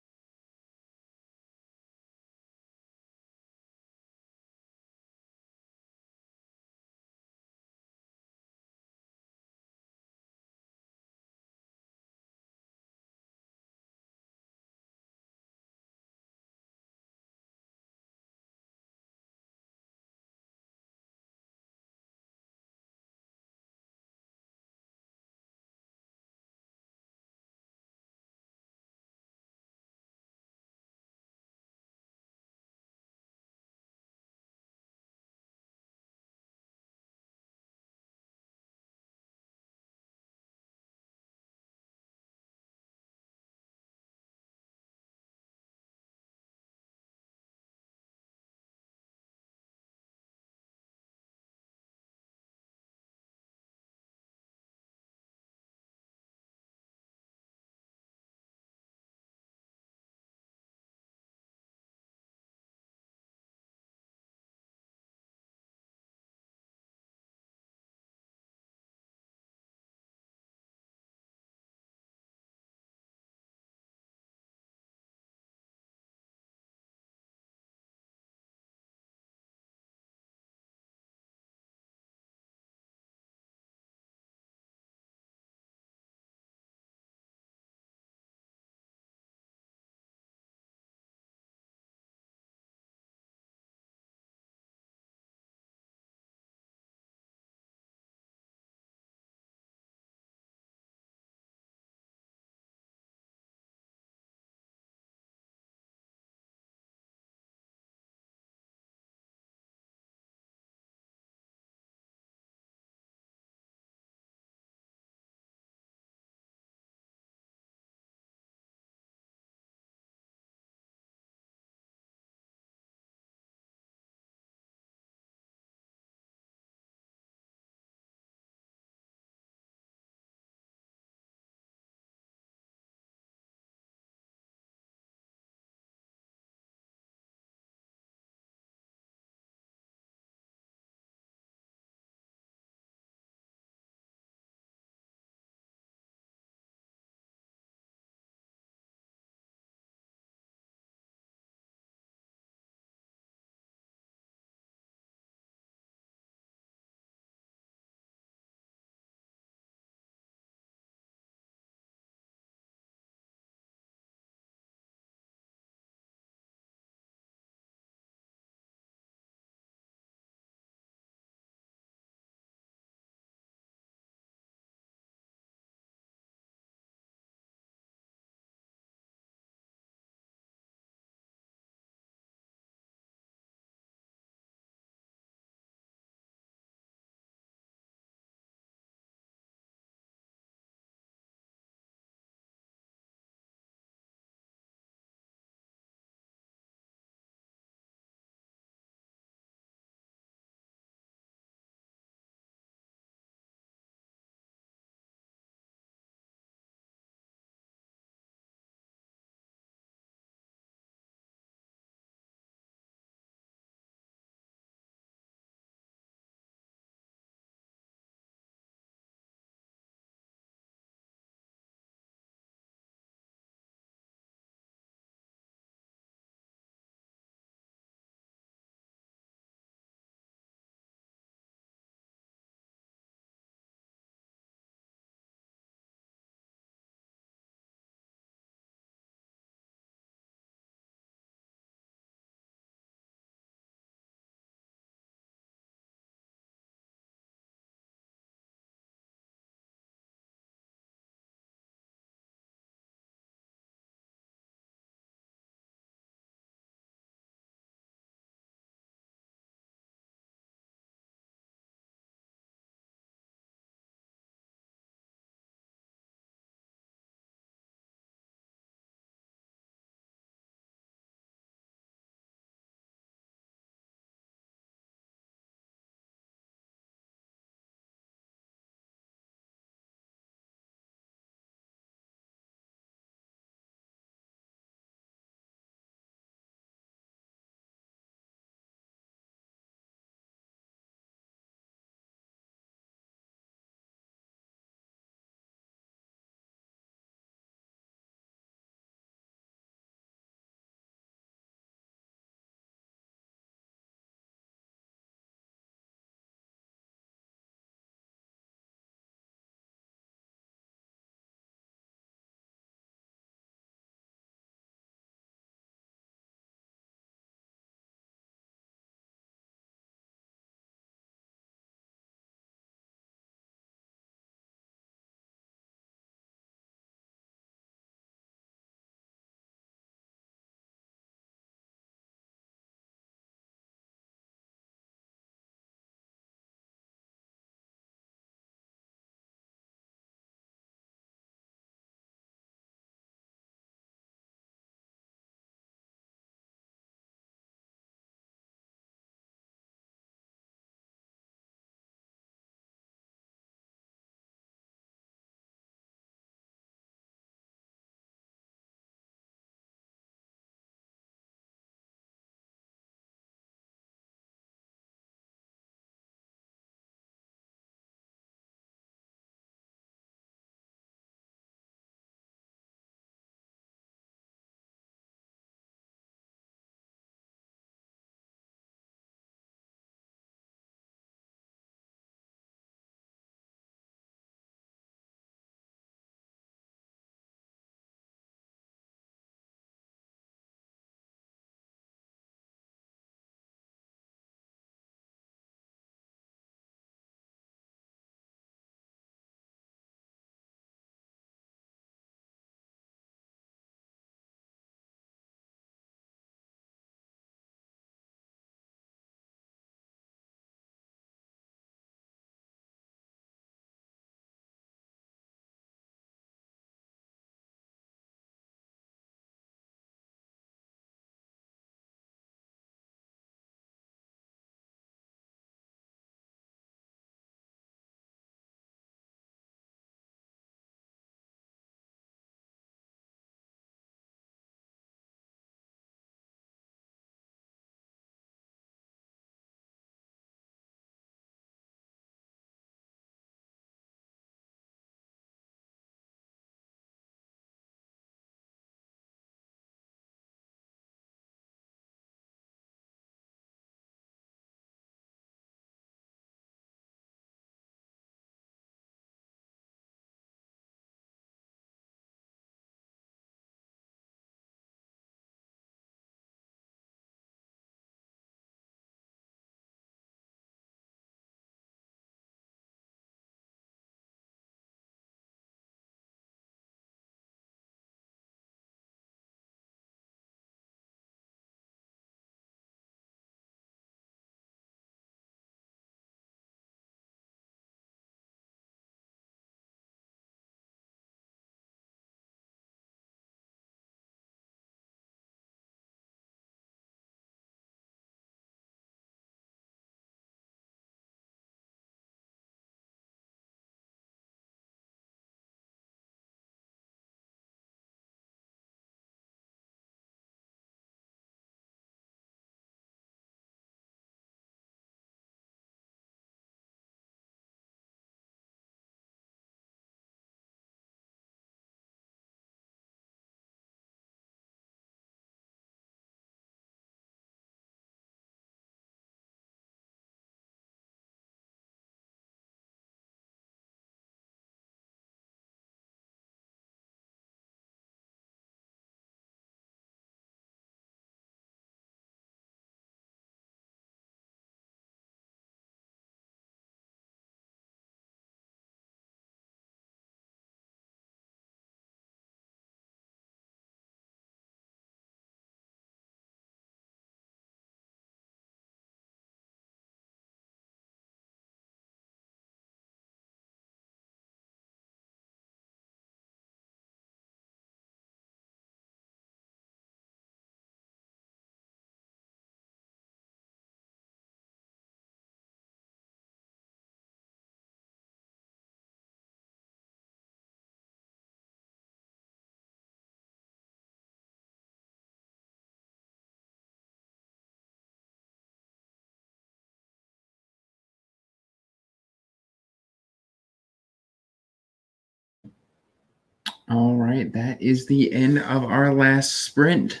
S2: All right, that is the end of our last sprint.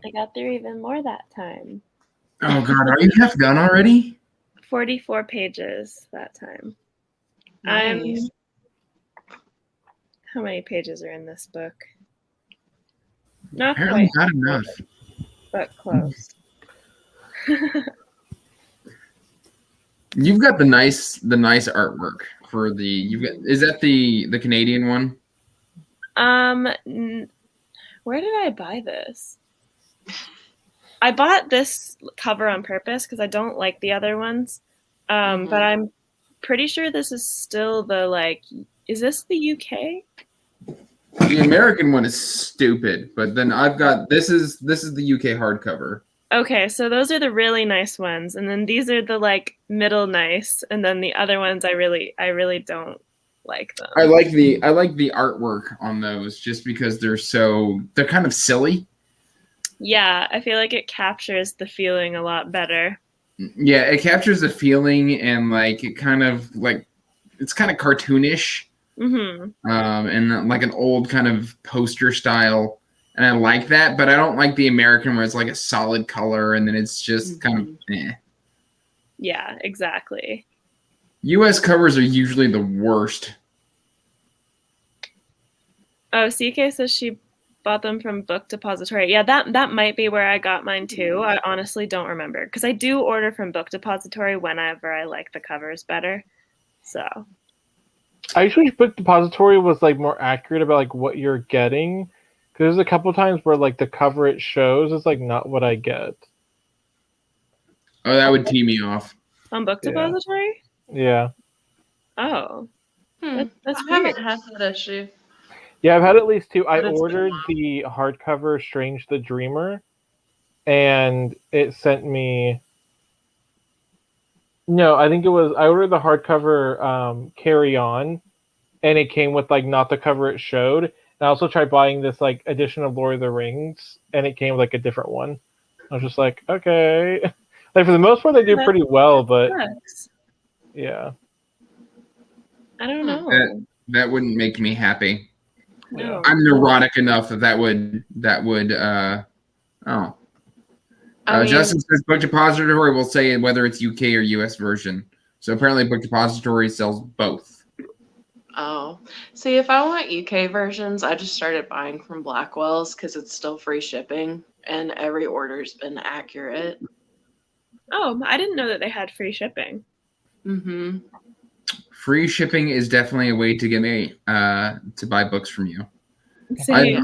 S3: I got through even more that time.
S2: Oh God, are you half done already?
S3: 44 pages that time.
S1: Nice.
S3: How many pages are in this book? Not
S2: Apparently
S3: quite,
S2: not enough.
S3: but close.
S2: You've got the nice artwork for the. You got, is that the Canadian one?
S3: Where did I buy this? I bought this cover on purpose because I don't like the other ones. But I'm pretty sure this is still the like. Is this the UK?
S2: The American one is stupid, but then I've got this is the UK hardcover.
S3: Okay, so those are the really nice ones, and then these are the like middle nice, and then the other ones I really don't like them.
S2: I like the artwork on those just because they're kind of silly.
S3: Yeah, I feel like it captures the feeling a lot better.
S2: Yeah, it captures the feeling and like it kind of like it's kind of cartoonish.
S3: Mm-hmm.
S2: And like an old kind of poster style. And I like that, but I don't like the American where it's like a solid color and then it's just kind of eh.
S3: Yeah, exactly.
S2: US covers are usually the worst.
S3: Oh, CK says she bought them from Book Depository. Yeah, that might be where I got mine too. I honestly don't remember because I do order from Book Depository whenever I like the covers better. So
S6: I just wish Book Depository was like more accurate about like what you're getting. Because there's a couple times where like the cover it shows is like not what I get.
S2: Oh, that would tee me off.
S3: On Book Depository?
S6: Yeah.
S3: Oh. That's
S1: I
S3: weird.
S1: haven't had that issue.
S6: Yeah, I've had at least two. I
S1: But it's
S6: ordered the hardcover Strange the Dreamer, and it sent me. No, I think it was. I ordered the hardcover Carry On, and it came with like not the cover it showed. And I also tried buying this like edition of Lord of the Rings, and it came with like a different one. I was just like, okay. Like for the most part, they do pretty well, but yeah.
S3: I don't know.
S2: That wouldn't make me happy.
S3: No.
S2: I'm neurotic enough that would Justin says Book Depository will say whether it's UK or US version. So apparently Book Depository sells both.
S1: Oh, see, if I want UK versions, I just started buying from Blackwell's because it's still free shipping and every order's been accurate.
S3: Oh, I didn't know that they had free shipping.
S1: Mm-hmm.
S2: Free shipping is definitely a way to get me to buy books from you.
S3: Same.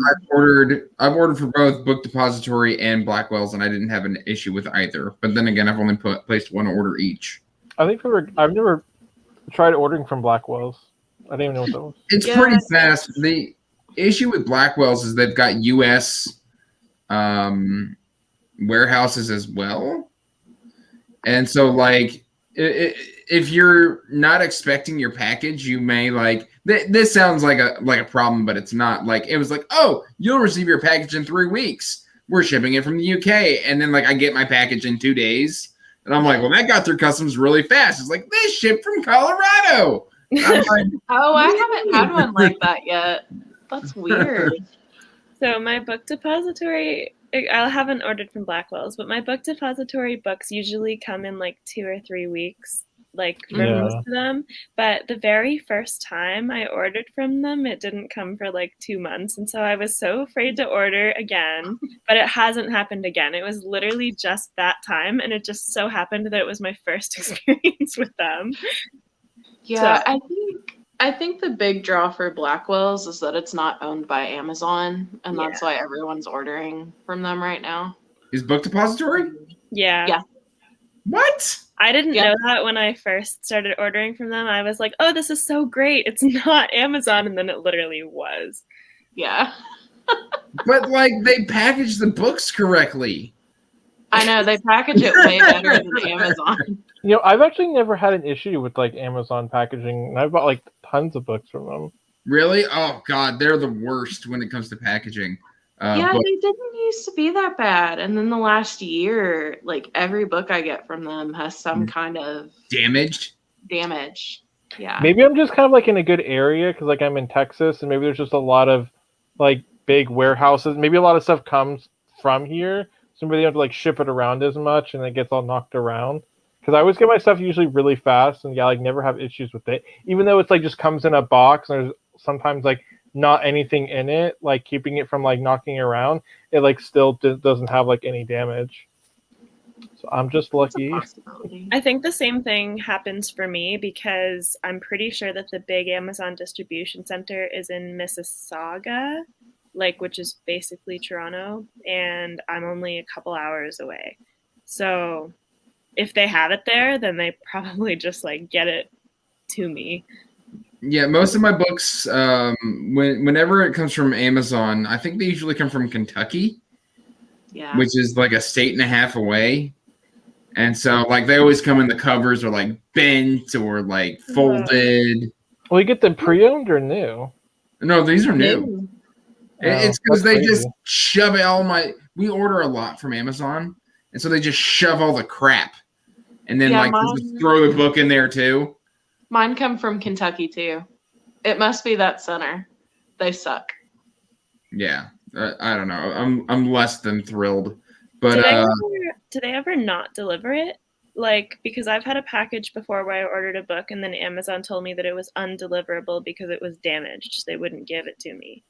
S2: I've ordered for both Book Depository and Blackwell's, and I didn't have an issue with either. But then again, I've only placed one order each.
S6: I think I've never tried ordering from Blackwell's. I didn't even know what that was.
S2: It's pretty fast. The issue with Blackwell's is they've got US warehouses as well, and so like if you're not expecting your package, you may like this sounds like a problem, but it's not. Like it was like, oh, you'll receive your package in 3 weeks. We're shipping it from the UK, and then like I get my package in 2 days, and I'm like, well, that got through customs really fast. It's like they shipped from Colorado. I'm like,
S1: Oh, I haven't had one like that yet. That's weird.
S3: So my Book Depository, I haven't ordered from Blackwell's, but my Book Depository books usually come in like 2 or 3 weeks, like for most of them. But the very first time I ordered from them, it didn't come for like 2 months. And so I was so afraid to order again, but it hasn't happened again. It was literally just that time. And it just so happened that it was my first experience with them.
S1: Yeah,
S3: So-
S1: I think the big draw for Blackwell's is that it's not owned by Amazon, and that's why everyone's ordering from them right now.
S2: is Book Depository?
S3: Yeah.
S1: Yeah.
S2: What?
S3: I didn't know that when I first started ordering from them. I was like, oh, this is so great. It's not Amazon. And then it literally was.
S1: Yeah.
S2: But like they package the books correctly.
S1: I know, they package it way better than Amazon.
S6: You know, I've actually never had an issue with like Amazon packaging, and I've bought like tons of books from them.
S2: Really? Oh God, they're the worst when it comes to packaging.
S1: Yeah, they didn't used to be that bad. And then the last year, like every book I get from them has some kind of
S2: damaged.
S1: damage. Yeah.
S6: Maybe I'm just kind of like in a good area because like I'm in Texas and maybe there's just a lot of like big warehouses. Maybe a lot of stuff comes from here, so maybe they don't have to like ship it around as much and it gets all knocked around. Because I always get my stuff usually really fast and yeah, like never have issues with it. Even though it's like just comes in a box and there's sometimes like not anything in it, like keeping it from like knocking around, it like still doesn't have like any damage. So I'm just lucky.
S3: I think the same thing happens for me because I'm pretty sure that the big Amazon distribution center is in Mississauga, like which is basically Toronto, and I'm only a couple hours away. So if they have it there, then they probably just like get it to me.
S2: Yeah, most of my books, whenever it comes from Amazon, I think they usually come from Kentucky.
S1: Yeah.
S2: Which is like a state and a half away. And so like they always come in the covers are like bent or like folded.
S6: Well, you get them pre-owned or new?
S2: No, these are new. It's because they
S6: crazy.
S2: just shove it we order a lot from Amazon. And so they just shove all the crap. And then just throw the book in there too.
S1: Mine come from Kentucky too. It must be that center. They suck.
S2: Yeah. I don't know. I'm less than thrilled, but
S3: do they ever not deliver it? Like, because I've had a package before where I ordered a book and then Amazon told me that it was undeliverable because it was damaged. They wouldn't give it to me.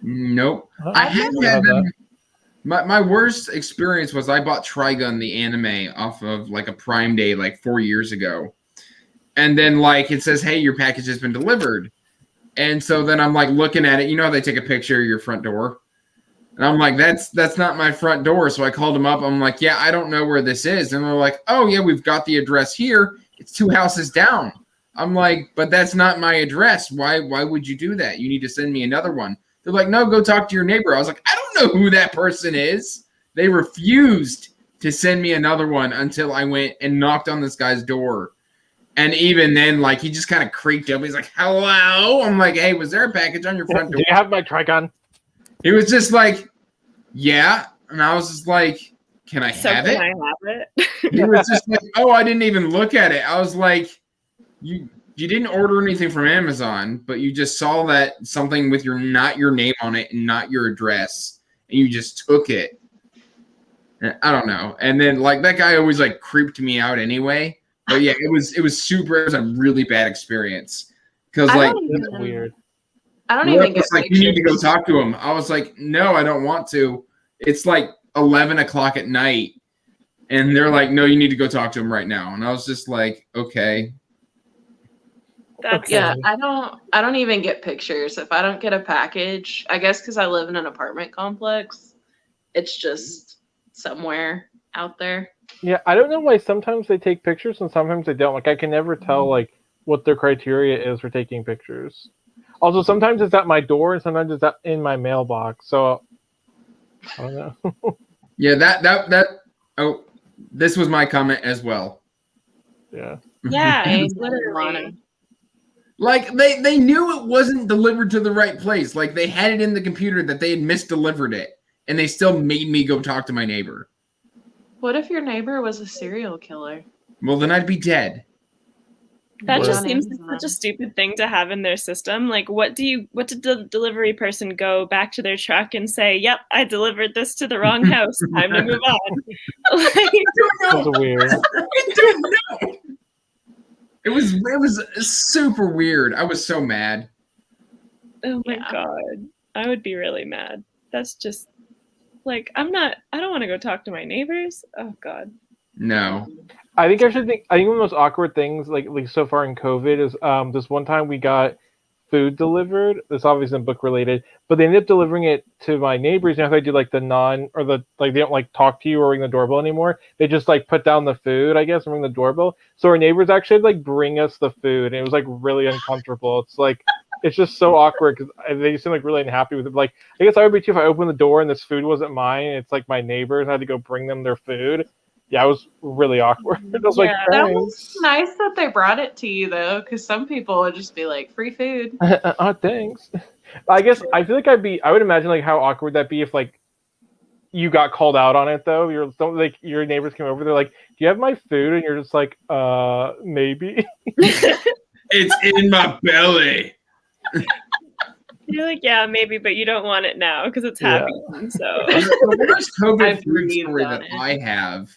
S2: Nope.
S6: I
S2: have had them. My worst experience was I bought Trigun the anime off of like a Prime Day like 4 years ago, and then like it says, "Hey, your package has been delivered." And so then I'm like looking at it. You know how they take a picture of your front door? And I'm like, that's not my front door. So I called them up. I'm like, yeah, I don't know where this is. And they're like, oh, yeah, we've got the address here. It's 2 houses down. I'm like, but that's not my address. Why would you do that? You need to send me another one. They're like, no, go talk to your neighbor. I was like, I don't know who that person is. They refused to send me another one until I went and knocked on this guy's door. And even then, like, he just kind of creaked up. He's like, hello? I'm like, hey, was there a package on your front door?
S6: Do you have my Trigun?
S2: He was just like, yeah. And I was just like, can I have it?
S3: Can I have it?
S2: He was just like, oh, I didn't even look at it. I was like, you didn't order anything from Amazon, but you just saw that something with not your name on it and not your address, and you just took it. And I don't know. And then, like, that guy always, like, creeped me out anyway. But yeah, it was a really bad experience because like
S6: That's weird.
S1: I don't even get
S2: like you need to go talk to him. I was like, no, I don't want to. It's like 11 o'clock at night, and they're like, no, you need to go talk to him right now. And I was just like, okay.
S3: That's
S1: Yeah, I don't even get pictures. If I don't get a package, I guess because I live in an apartment complex, it's just somewhere out there.
S6: Yeah, I don't know why sometimes they take pictures and sometimes they don't. Like, I can never tell, like, what their criteria is for taking pictures. Also, sometimes it's at my door and sometimes it's in my mailbox. So, I don't know.
S2: Yeah, oh, this was my comment as well.
S6: Yeah.
S3: Yeah, literally.
S2: Like, they knew it wasn't delivered to the right place. Like, they had it in the computer that they had misdelivered it, and they still made me go talk to my neighbor.
S1: What if your neighbor was a serial killer?
S2: Well, then I'd be dead.
S3: That just
S1: Word.
S3: seems like such a stupid thing to have in their system. Like, what did the delivery person go back to their truck and say, yep, I delivered this to the wrong house. Time to move on. Like,
S6: That's weird.
S2: I don't know. It was super weird. I was so mad.
S3: oh my
S1: Yeah.
S3: God. I would be really mad. That's just, like, I don't want to go talk to my neighbors. Oh, God.
S2: No.
S6: I think one of the most awkward things, like so far in COVID, is this one time we got food delivered. It's obviously book related, but they ended up delivering it to my neighbors. And if they do like they don't like talk to you or ring the doorbell anymore, they just like put down the food, I guess, and ring the doorbell. So our neighbors actually like bring us the food, and it was like really uncomfortable. It's like it's just so awkward because they seem like really unhappy with it. Like, I guess I would be too if I opened the door and this food wasn't mine. It's like my neighbors. I had to go bring them their food. Yeah, it was really awkward. I was like,
S1: That
S6: thanks.
S1: was nice that they brought it to you, though, because some people would just be like, free food.
S6: Thanks. I guess I feel like I would imagine like how awkward that'd be if like you got called out on it though. Your neighbors came over. They're like, "Do you have my food?" And you're just like, maybe.
S2: It's in my belly.
S3: You're like, yeah, maybe, but you don't want it now because it's half-eaten. So
S2: The worst COVID
S1: I've
S2: food
S1: breathed
S2: story
S1: on
S2: that
S1: it.
S2: I have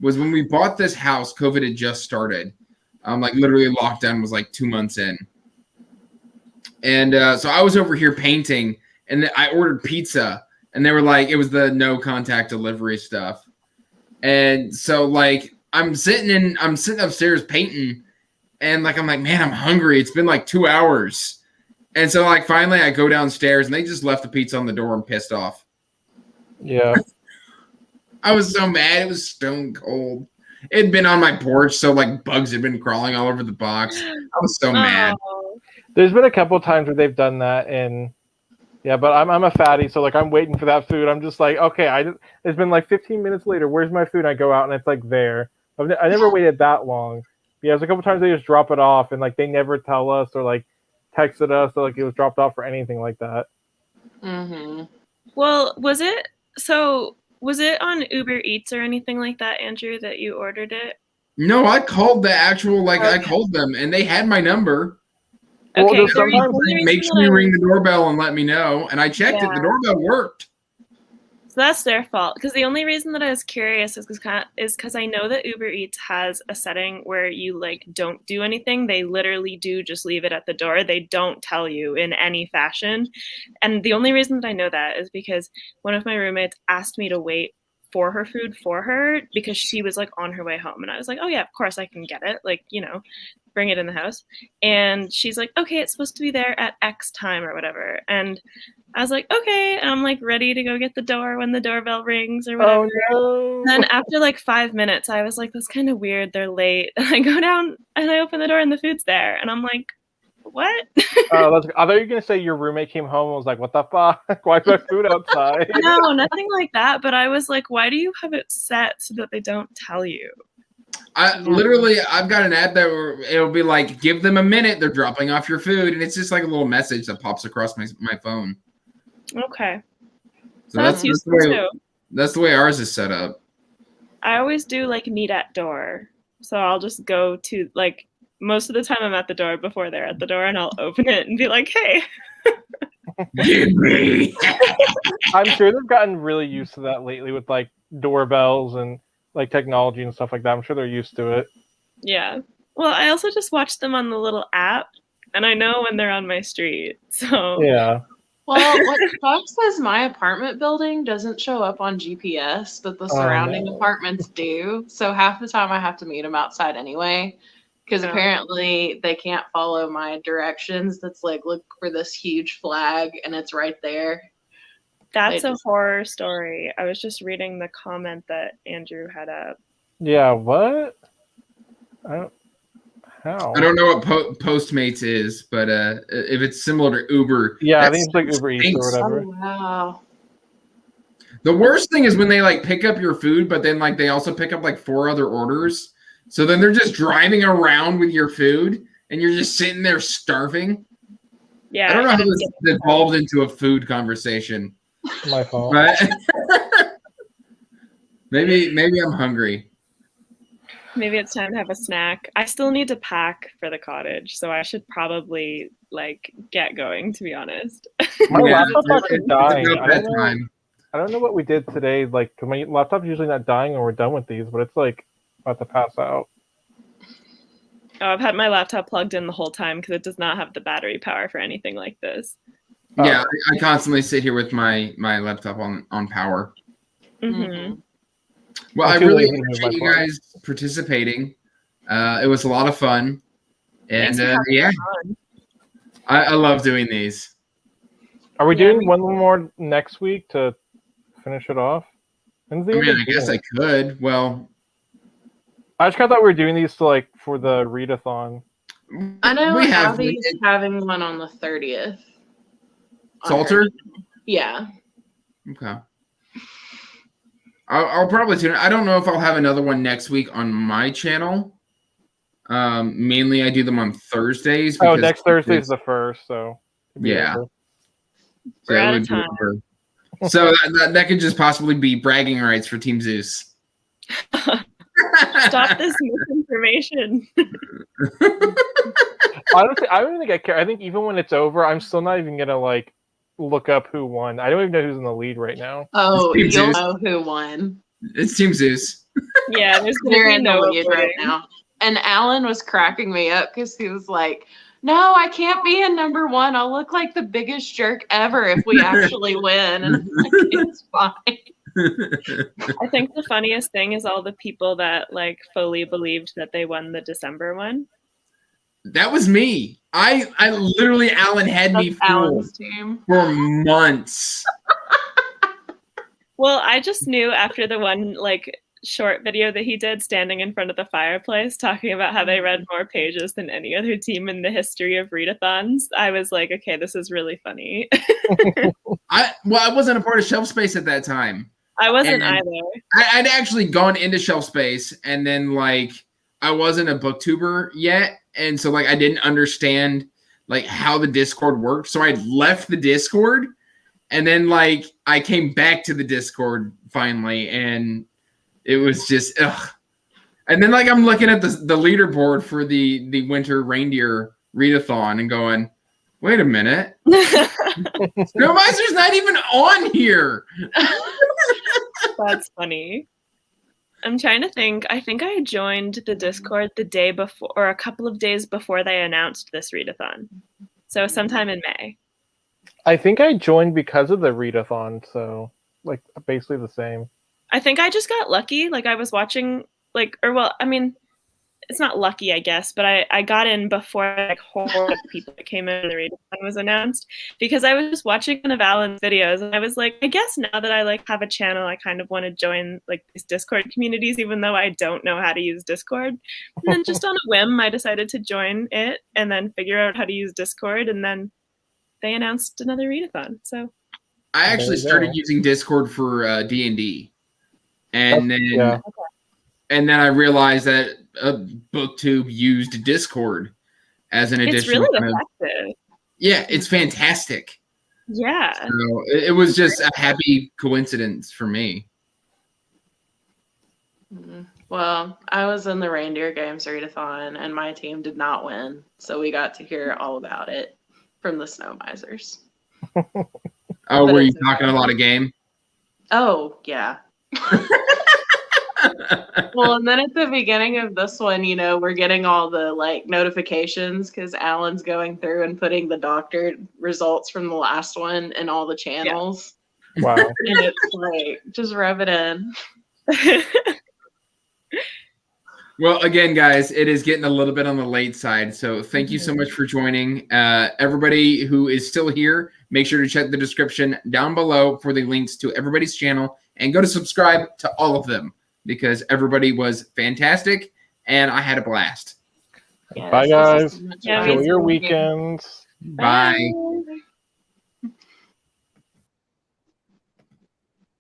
S2: was when we bought this house. COVID had just started. Like literally lockdown was like 2 months in. And so I was over here painting, and I ordered pizza, and they were like, it was the no contact delivery stuff. And so like I'm sitting upstairs painting, and like I'm like, man, I'm hungry. It's been like 2 hours. And so like finally I go downstairs, and they just left the pizza on the door and pissed off.
S6: Yeah.
S2: I was so mad. It was stone cold. It had been on my porch, so like bugs had been crawling all over the box. I was so mad.
S3: Oh.
S6: There's been a couple times where they've done that, and yeah, but I'm a fatty, so like I'm waiting for that food. I'm just like, okay, it's been like 15 minutes later. Where's my food? And I go out, and it's like there. I never waited that long. Yeah, there's a couple times they just drop it off, and like they never tell us or like texted us or like it was dropped off or anything like that.
S1: Mm-hmm.
S3: Well, was it on Uber Eats or anything like that, Andrew, that you ordered it?
S2: No, I called the actual I called them, and they had my number.
S6: Well,
S3: Okay,
S6: sometimes
S2: Make sure you ring the doorbell and let me know. And I checked it. The doorbell worked.
S3: So that's their fault. Because the only reason that I was curious is because I know that Uber Eats has a setting where you like don't do anything. They literally do just leave it at the door. They don't tell you in any fashion. And the only reason that I know that is because one of my roommates asked me to wait for her food for her because she was like on her way home. And I was like, oh yeah, of course I can get it. Like, bring it in the house. And she's like, okay, it's supposed to be there at X time or whatever. And I was like, okay. And I'm like ready to go get the door when the doorbell rings or whatever.
S6: Oh, no.
S3: And then after like 5 minutes, I was like, that's kind of weird. They're late. And I go down and I open the door and the food's there. And I'm like, what?
S6: I thought you were going to say your roommate came home and was like, what the fuck? Why is my food outside?
S3: No, nothing like that. But I was like, why do you have it set so that they don't tell you?
S2: I've got an app that it'll be like, give them a minute, they're dropping off your food, and it's just like a little message that pops across my phone.
S3: Okay.
S2: So
S3: that's useful too.
S2: That's the way ours is set up.
S3: I always do like meet at door. So I'll just go to like most of the time I'm at the door before they're at the door, and I'll open it and be like, hey.
S2: Give me.
S6: I'm sure they've gotten really used to that lately with like doorbells and like technology and stuff like that. I'm sure they're used to it.
S3: Yeah. Well, I also just watch them on the little app, and I know when they're on my street. So
S6: yeah.
S1: Well, what sucks is my apartment building doesn't show up on GPS, but the surrounding apartments do. So half the time I have to meet them outside anyway, because apparently they can't follow my directions. That's like, look for this huge flag, and it's right there.
S3: That's a horror story. I was just reading the comment that Andrew had up.
S6: Yeah, what? How?
S2: I don't know what Postmates is, but if it's similar to Uber.
S6: Yeah, I think it's like Uber Eats or whatever.
S1: Oh, wow.
S2: The worst thing is when they like pick up your food, but then like they also pick up like 4 other orders. So then they're just driving around with your food, and you're just sitting there starving.
S3: Yeah.
S2: I don't know how this evolved into a food conversation.
S6: My fault.
S2: But maybe I'm hungry.
S3: Maybe it's time to have a snack. I still need to pack for the cottage, so I should probably like get going, to be honest.
S6: My laptop's actually dying.
S2: I
S6: don't know what we did today. Like, 'cause my laptop's usually not dying when we're done with these, but it's like about to pass out.
S3: Oh, I've had my laptop plugged in the whole time because it does not have the battery power for anything like this.
S2: Yeah, I constantly sit here with my laptop on power.
S3: Mm-hmm.
S2: Well, I really appreciate you guys participating. It was a lot of fun. And yeah, I love doing these.
S6: Are we doing one more next week to finish it off?
S2: I guess I could. Well,
S6: I just thought we were doing these to like for the readathon.
S1: I know Abby's having one on the 30th.
S2: Salter?
S1: Yeah.
S2: Okay. I'll probably tune in. I don't know if I'll have another one next week on my channel. Mainly I do them on Thursdays.
S6: Next Thursday is the 1st, so
S2: yeah.
S3: We're out of time.
S2: So that could just possibly be bragging rights for Team Zeus.
S3: Stop this misinformation.
S6: I don't even think I care. I think even when it's over, I'm still not even gonna like look up who won. I don't even know who's in the lead right now.
S1: Oh,
S2: Team
S1: you'll
S2: Zeus.
S1: know who won.
S2: It's Team Zeus.
S3: Yeah, there's gonna
S1: They're
S3: be
S1: in the
S3: no
S1: lead right
S3: voting.
S1: now. And Alan was cracking me up because he was like, "No, I can't be in number one. I'll look like the biggest jerk ever if we actually win." And I'm like, "It's fine."
S3: I think the funniest thing is all the people that like fully believed that they won the December one.
S2: That was me. I literally, Alan had me
S1: That's
S2: fooled
S1: Alan's team.
S2: for months.
S3: Well, I just knew after the one like short video that he did standing in front of the fireplace talking about how they read more pages than any other team in the history of readathons. I was like, okay, this is really funny.
S2: I wasn't a part of Shelf Space at that time.
S3: I wasn't
S2: And
S3: either.
S2: I'd actually gone into Shelf Space, and then like I wasn't a booktuber yet, and so like I didn't understand like how the Discord worked. So I left the Discord, and then like I came back to the Discord finally, and it was just ugh. And then like I'm looking at the leaderboard for the Winter Reindeer Readathon and going, wait a minute, Snowmiser's not even on here.
S3: That's funny. I'm trying to think. I think I joined the Discord the day before, or a couple of days before they announced this readathon. So sometime in May.
S6: I think I joined because of the readathon, so like basically the same.
S3: I think I just got lucky. Like I was watching, like, or well, I mean, it's not lucky, I guess, but I got in before like horror of people that came in and the readathon was announced because I was just watching one of Alan's videos and I was like, I guess now that I like have a channel, I kind of want to join like these Discord communities, even though I don't know how to use Discord. And then just on a whim, I decided to join it and then figure out how to use Discord, and then they announced another readathon. So
S2: I actually started using Discord for D&D, and then and then I realized that BookTube used Discord as an additional.
S3: It's really effective.
S2: Yeah, it's fantastic.
S3: Yeah.
S2: So it was just a happy coincidence for me.
S1: Well, I was in the Reindeer Games readathon, and my team did not win, so we got to hear all about it from the Snowmisers.
S2: Oh, were you talking a lot of game?
S1: Oh, yeah. Well, and then at the beginning of this one, you know, we're getting all the like notifications because Alan's going through and putting the doctor results from the last one in all the channels.
S6: Yeah. Wow.
S1: And it's like, just rub it in.
S2: Well, again, guys, it is getting a little bit on the late side, so thank you so much for joining. Everybody who is still here, make sure to check the description down below for the links to everybody's channel, and go to subscribe to all of them, because everybody was fantastic, and I had a blast.
S1: Yes,
S6: bye, guys.
S1: this is so much
S3: Yeah,
S1: fun.
S6: Enjoy your weekends.
S2: Bye.
S3: Bye.